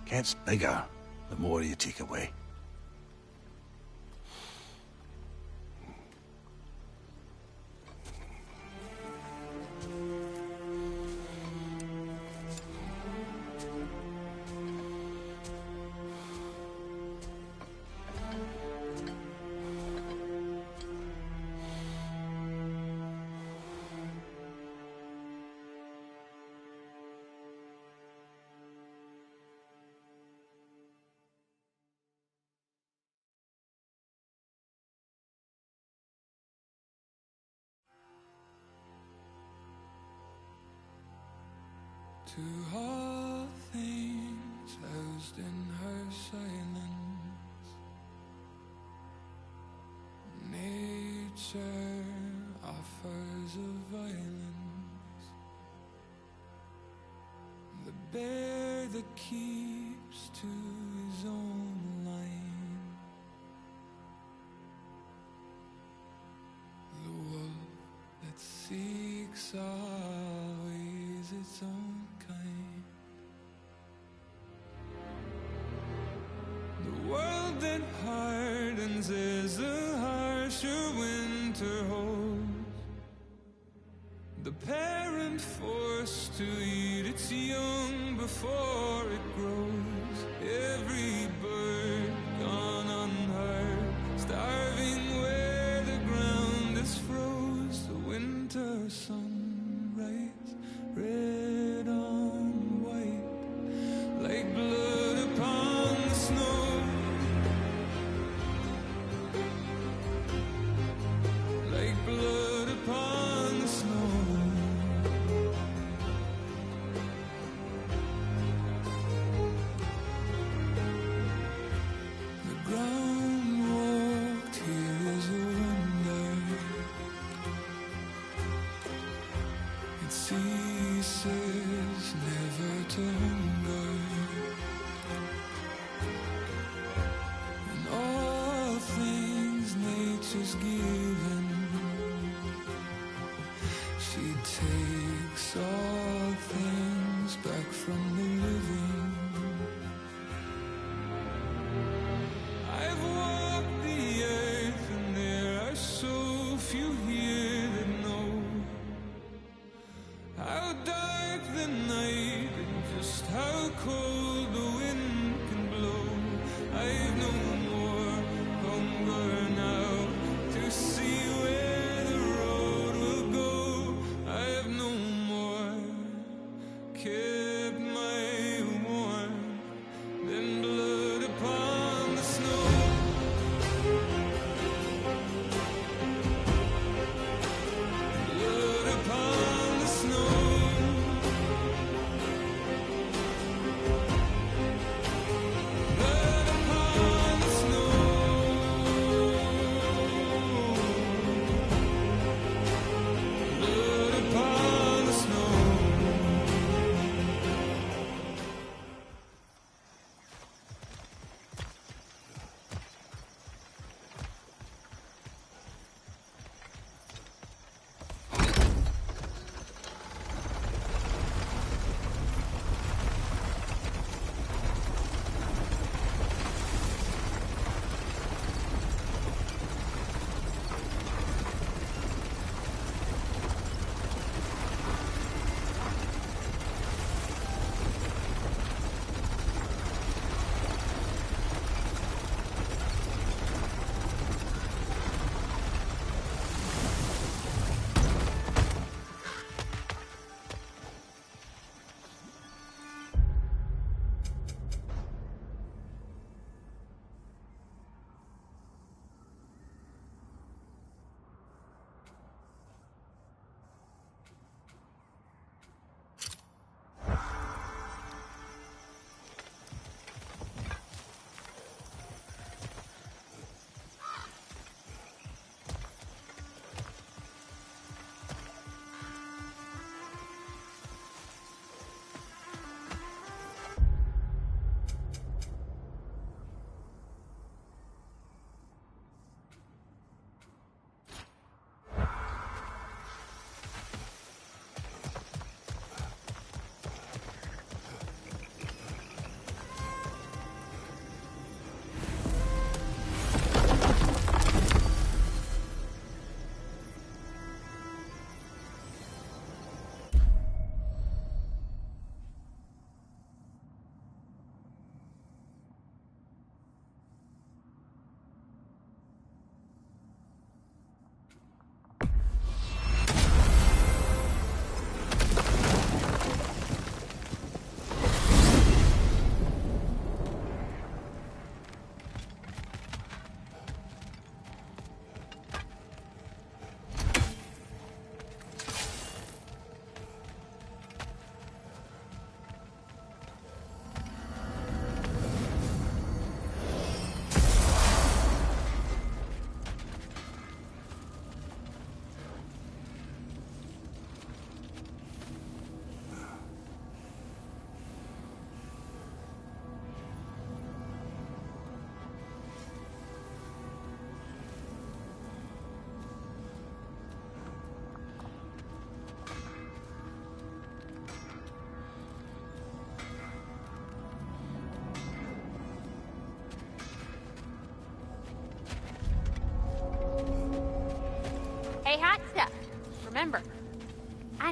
Gets bigger the more you take away.
To all things housed in her silence, nature offers a violence, the bear that keeps to his own line, the wolf that seeks always its own kind. The world that hardens as a harsher winter holds, the parent forced to eat its young before it grows. Every bird gone unheard, starving where the ground is froze. The winter sunrise, red on white, like blood upon the snow, like blood upon the snow. The ground walked here is a wonder. It ceases never to hunger, and all things nature's given, she takes all things back from the living. I've walked the earth and there are so few here that know how dark the night and just how cold the wind can blow. I've no more hunger now to see where the road will go. I've no more kept my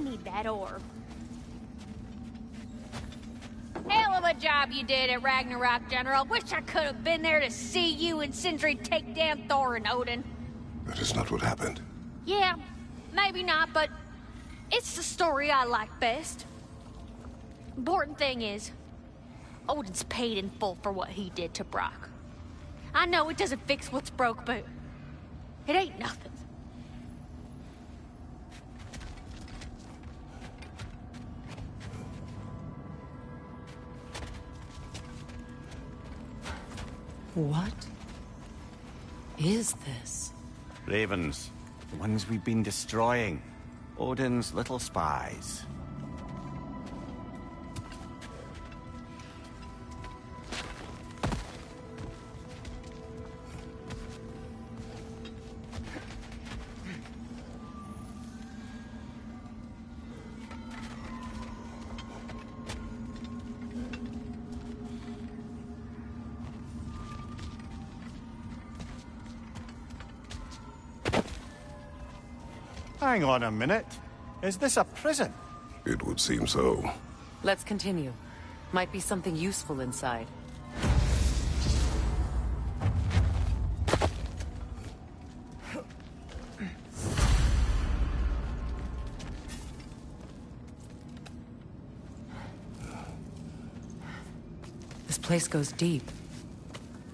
need that orb. Hell of a job you did at Ragnarok, General. Wish I could have been there to see you and Sindri take down Thor and Odin.
That is not what happened.
Yeah, maybe not, but it's the story I like best. Important thing is, Odin's paid in full for what he did to Brock. I know it doesn't fix what's broke, but it ain't nothing.
What is this?
Ravens. The ones we've been destroying. Odin's little spies. Hang on a minute. Is this a prison?
It would seem so.
Let's continue. Might be something useful inside. This place goes deep.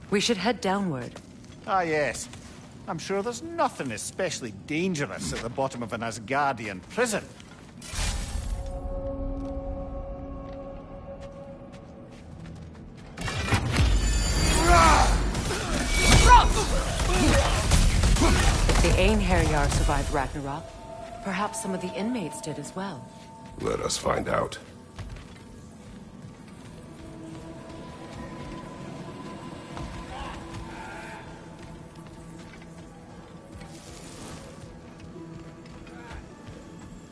We should head downward.
Ah, yes. I'm sure there's nothing especially dangerous at the bottom of an Asgardian prison.
If the Einherjar survived Ragnarok, perhaps some of the inmates did as well.
Let us find out.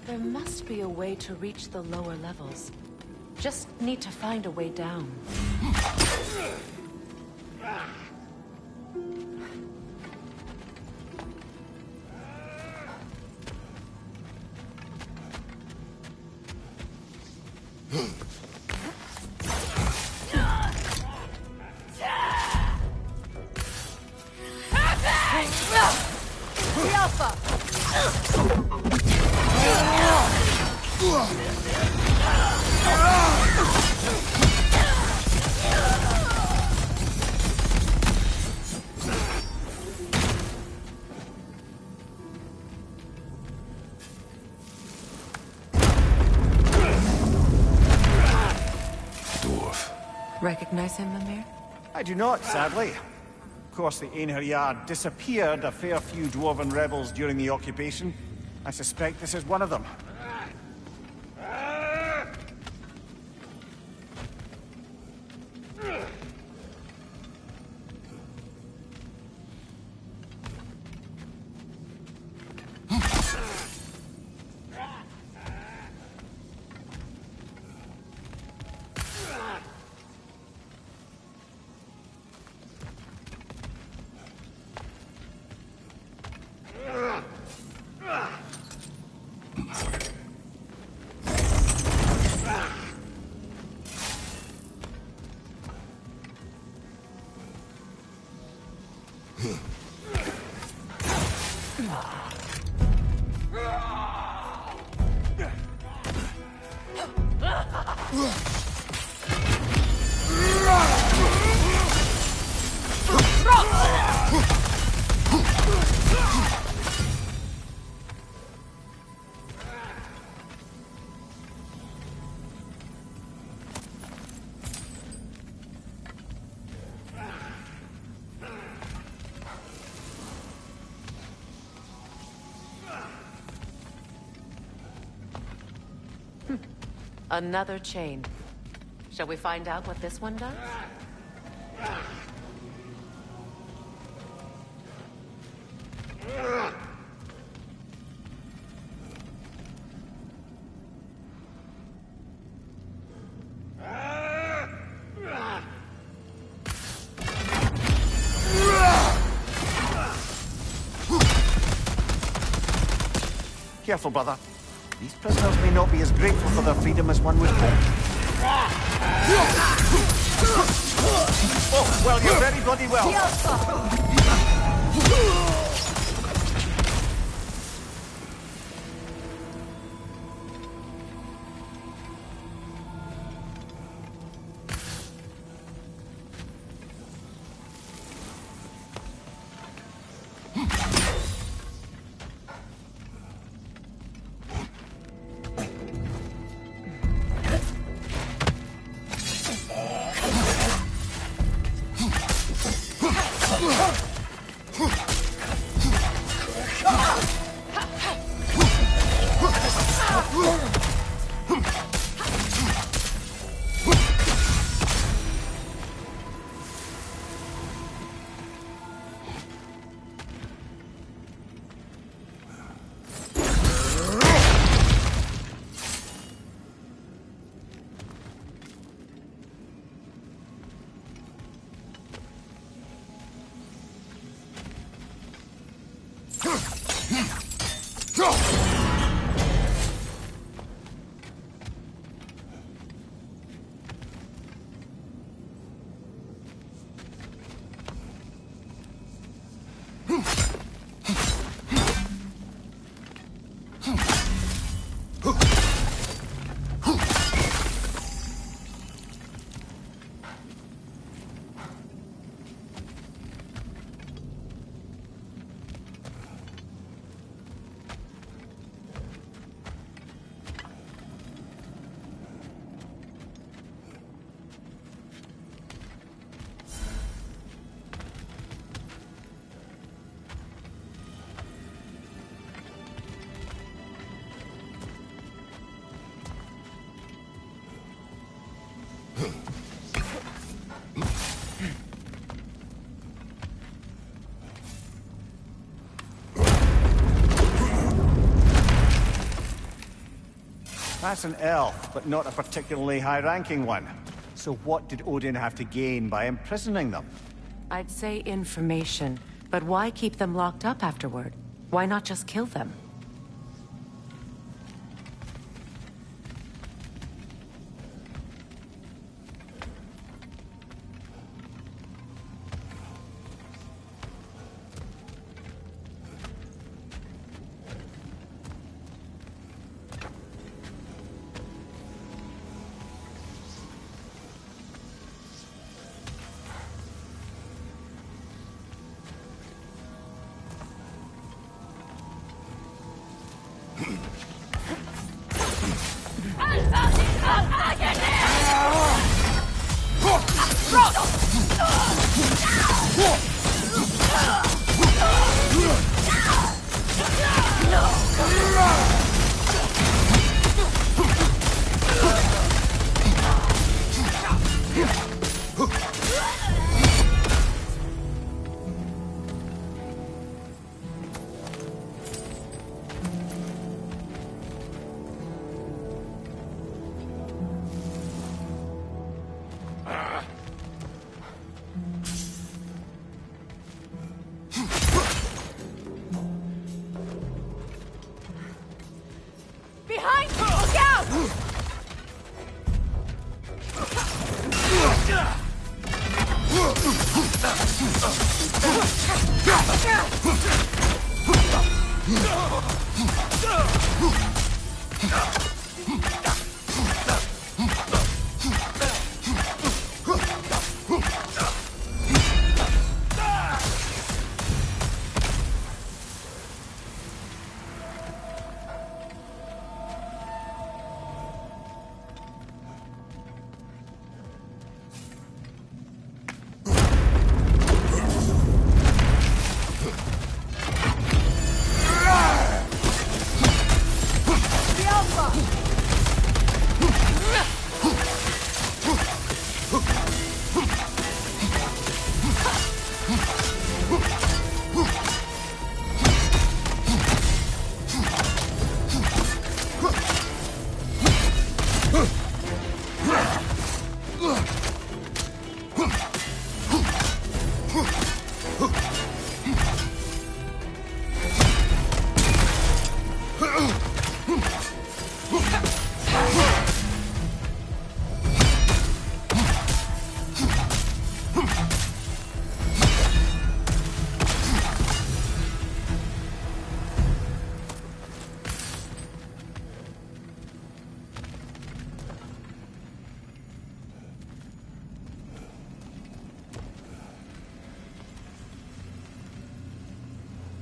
There must be a way to reach the lower levels. Just need to find a way down. Recognize him, Mimir?
I do not, sadly. Of course, the Einherjar disappeared a fair few dwarven rebels during the occupation. I suspect this is one of them.
Another chain. Shall we find out what this one does?
Careful, brother. These prisoners may not be as grateful for their freedom as one would hope. Oh, well, you're very bloody well. That's an elf, but not a particularly high-ranking one. So what did Odin have to gain by imprisoning them?
I'd say information, but why keep them locked up afterward? Why not just kill them?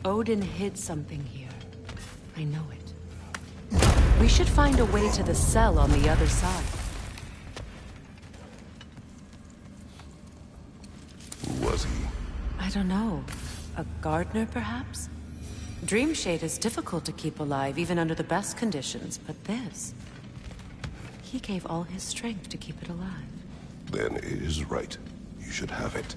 Odin hid something here. I know it. We should find a way to the cell on the other side.
Who was he?
I don't know. A gardener, perhaps? Dreamshade is difficult to keep alive, even under the best conditions, but this... He gave all his strength to keep it alive.
Then it is right. You should have it.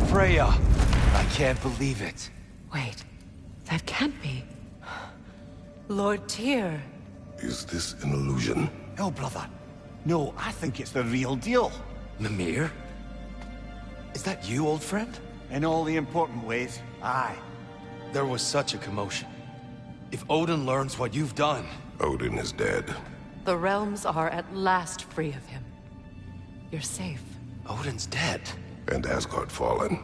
Freya! I can't believe it.
Wait, that can't be. Lord Tyr.
Is this an illusion?
No, brother. No, I think it's the real deal.
Mimir? Is that you, old friend?
In all the important ways, aye.
There was such a commotion. If Odin learns what you've done...
Odin is dead.
The realms are at last free of him. You're safe.
Odin's dead.
And Asgard fallen.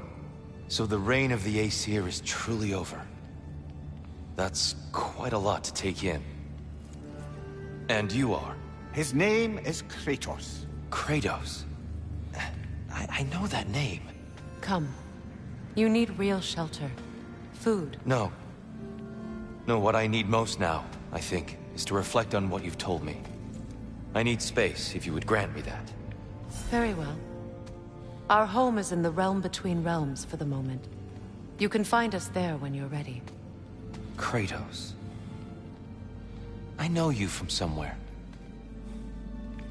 So the reign of the Aesir is truly over. That's quite a lot to take in. And you are?
His name is Kratos.
Kratos? I know that name.
Come. You need real shelter. Food.
No. No, what I need most now, I think, is to reflect on what you've told me. I need space, if you would grant me that.
Very well. Our home is in the realm between realms for the moment. You can find us there when you're ready.
Kratos. I know you from somewhere.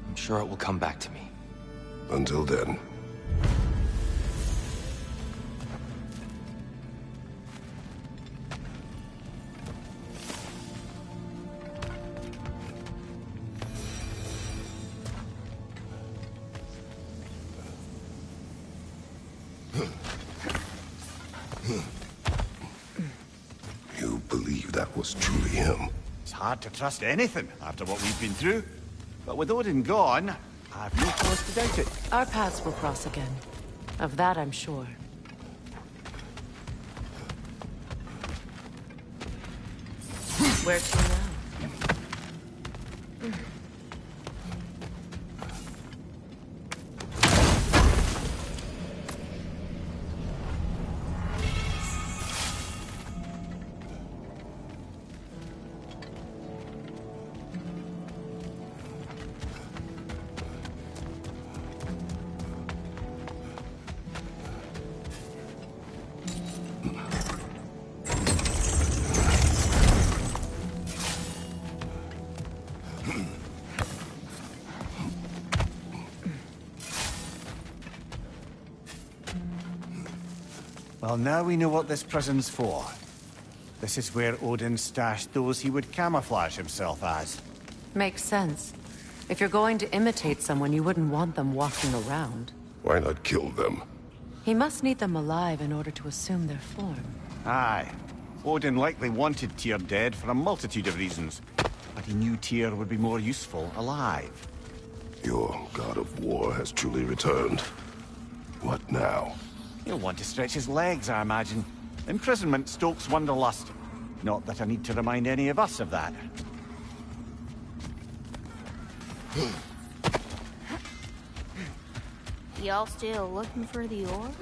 I'm sure it will come back to me.
Until then. You believe that was truly him?
It's hard to trust anything after what we've been through. But with Odin gone, I've no cause to doubt it.
Our paths will cross again. Of that I'm sure. Where to now?
Well, now we know what this prison's for. This is where Odin stashed those he would camouflage himself as.
Makes sense. If you're going to imitate someone, you wouldn't want them walking around.
Why not kill them?
He must need them alive in order to assume their form.
Aye. Odin likely wanted Tyr dead for a multitude of reasons. But he knew Tyr would be more useful alive.
Your god of war has truly returned. What now?
He'll want to stretch his legs, I imagine. Imprisonment stokes wanderlust. Not that I need to remind any of us of that.
Y'all still looking for the orb?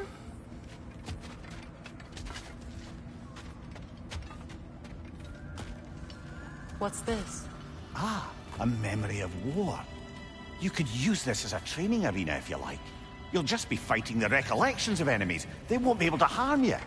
What's this?
Ah, a memory of war. You could use this as a training arena if you like. You'll just be fighting the recollections of enemies. They won't be able to harm you.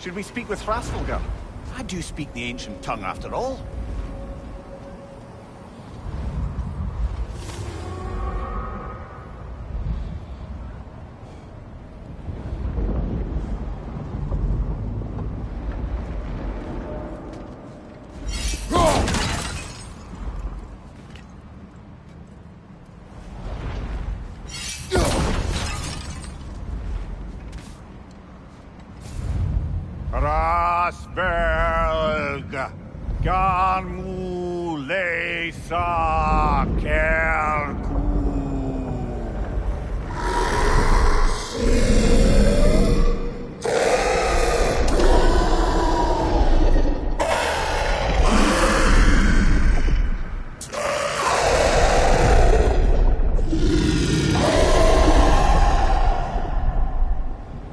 Should we speak with Hrasfulgar? I do speak the ancient tongue after all. Rasvelg Ganmu Lesa Kerku.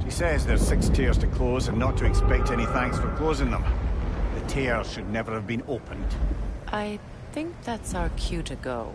Says there's 6 tiers to close and not to expect any thanks for closing them. The tiers should never have been opened.
I think that's our cue to go.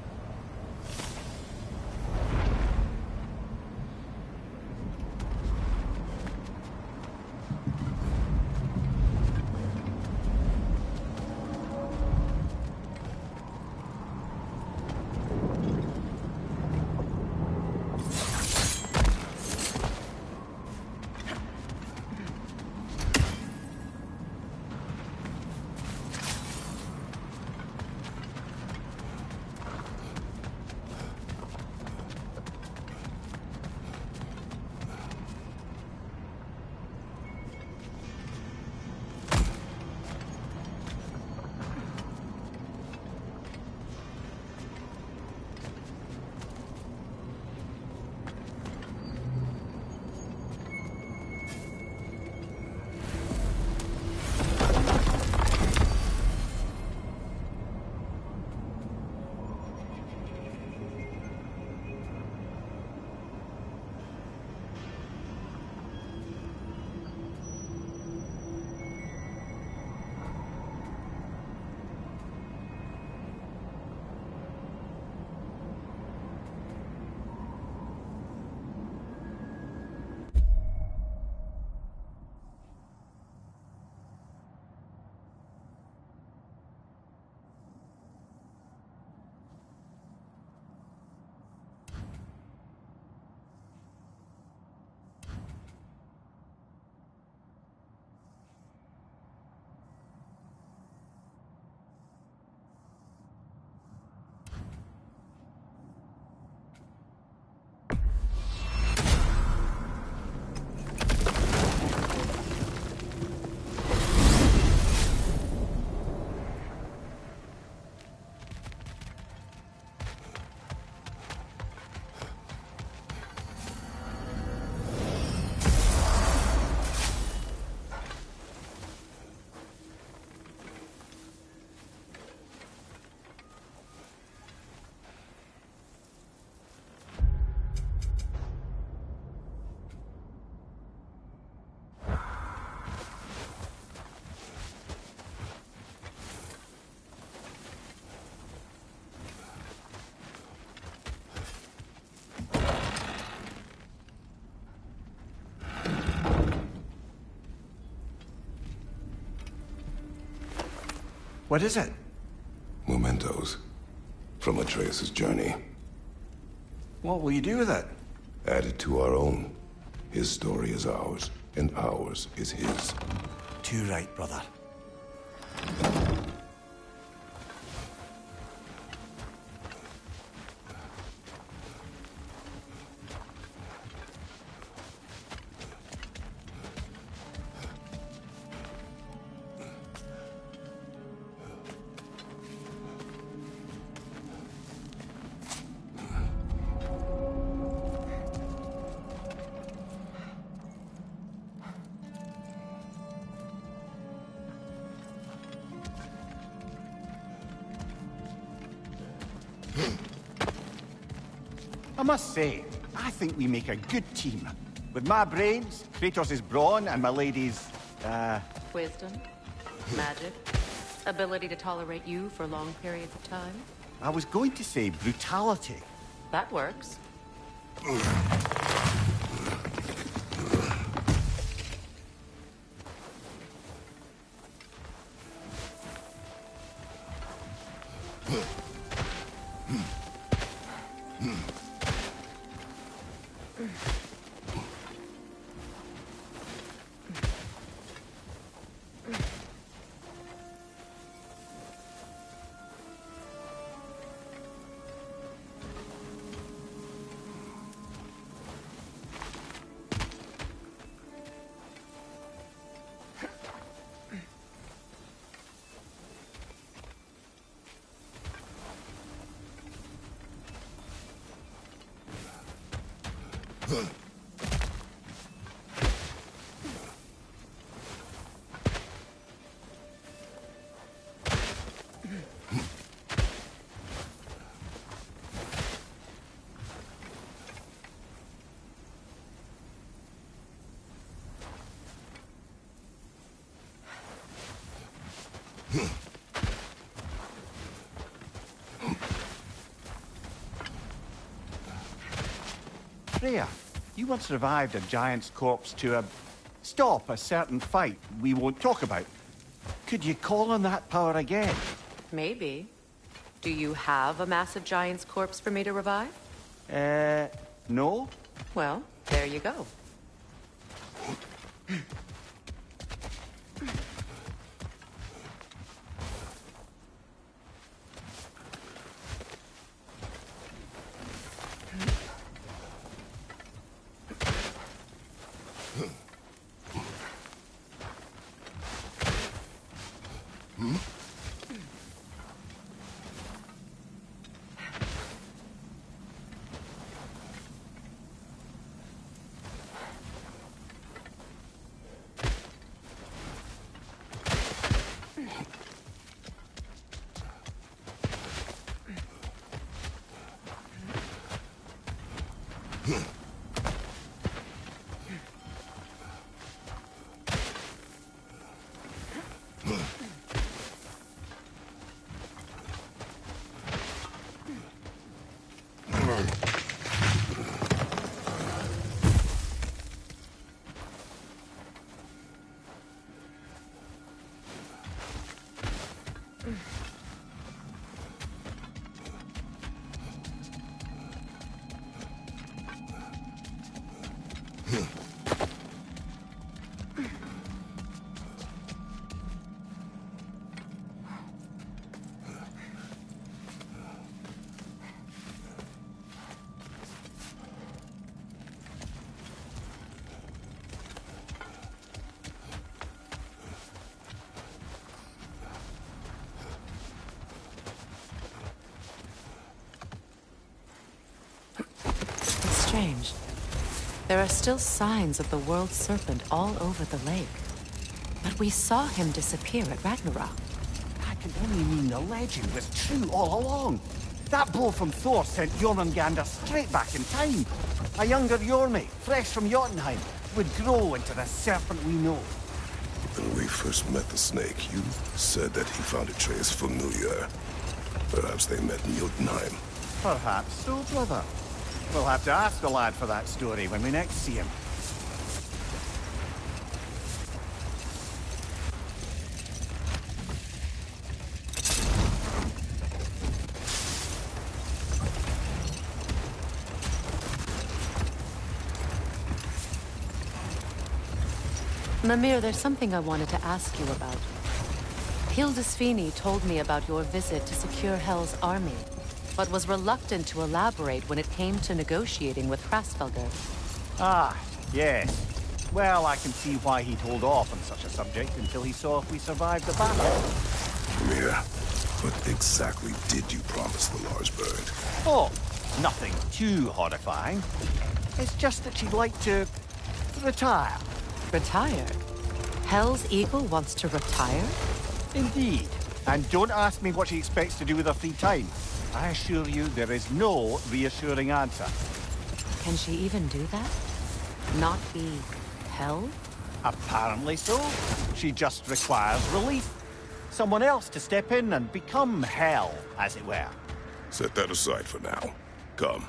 What is it?
Mementos from Atreus' journey.
What will you do with it?
Add it to our own. His story is ours, and ours is his.
Too right, brother. I must say, I think we make a good team. With my brains, Kratos' brawn, and my lady's,
Wisdom, magic, ability to tolerate you for long periods of time.
I was going to say brutality.
That works.
Freya, you once revived a giant's corpse to stop a certain fight we won't talk about. Could you call on that power again?
Maybe. Do you have a massive giant's corpse for me to revive?
No?
Well, there you go. Strange. There are still signs of the world serpent all over the lake. But we saw him disappear at Ragnarok.
That can only mean the legend was true all along. That blow from Thor sent Jormungandr straight back in time. A younger Jormi, fresh from Jotunheim, would grow into the serpent we know.
When we first met the snake, you said that he found Atreus familiar. Perhaps they met in Jotunheim.
Perhaps so, brother. We'll have to ask the lad for that story when we next see him.
Mimir, there's something I wanted to ask you about. Hildisvini told me about your visit to secure Hell's army, but was reluctant to elaborate when it came to negotiating with Hrasfelger.
Ah, yes. Well, I can see why he'd hold off on such a subject until he saw if we survived the battle.
Mimir, what exactly did you promise the Lars bird?
Oh, nothing too horrifying. It's just that she'd like to retire.
Retire? Hell's Eagle wants to retire?
Indeed. And don't ask me what she expects to do with her free time. I assure you there is no reassuring answer.
Can she even do that? Not be Hell?
Apparently so. She just requires relief. Someone else to step in and become Hell, as it were.
Set that aside for now. Come.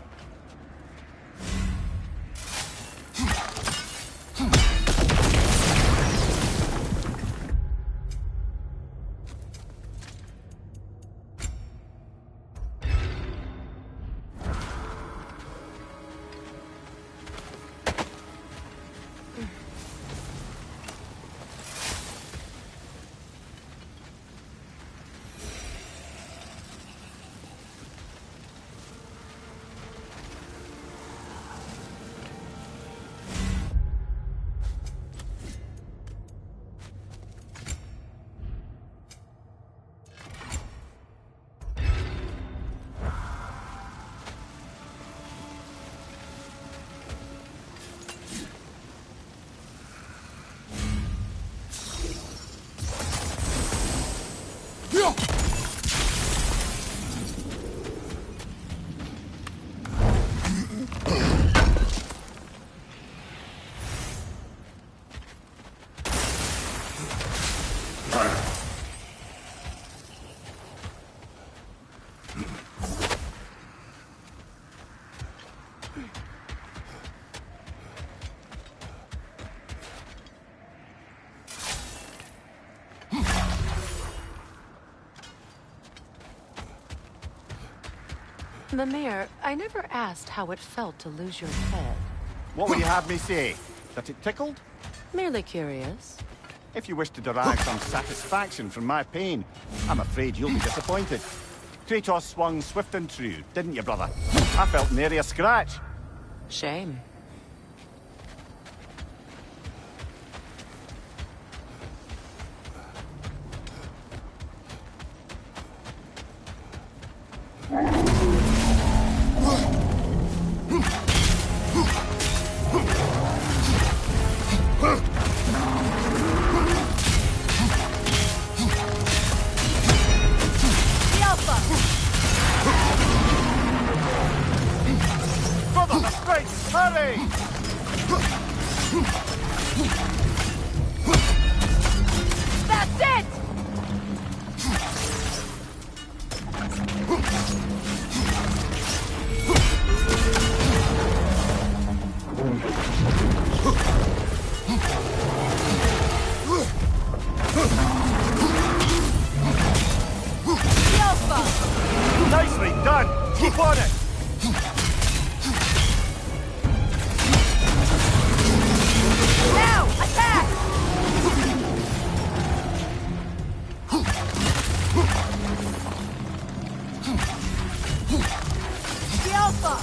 Mimir, I never asked how it felt to lose your head.
What would you have me say? That it tickled?
Merely curious.
If you wish to derive some satisfaction from my pain, I'm afraid you'll be disappointed. Kratos swung swift and true, didn't you, brother? I felt nary a scratch.
Shame.
Brother, the straight! Hurry!
That's it!
Nicely done! Keep on it!
Now, attack! The Alpha!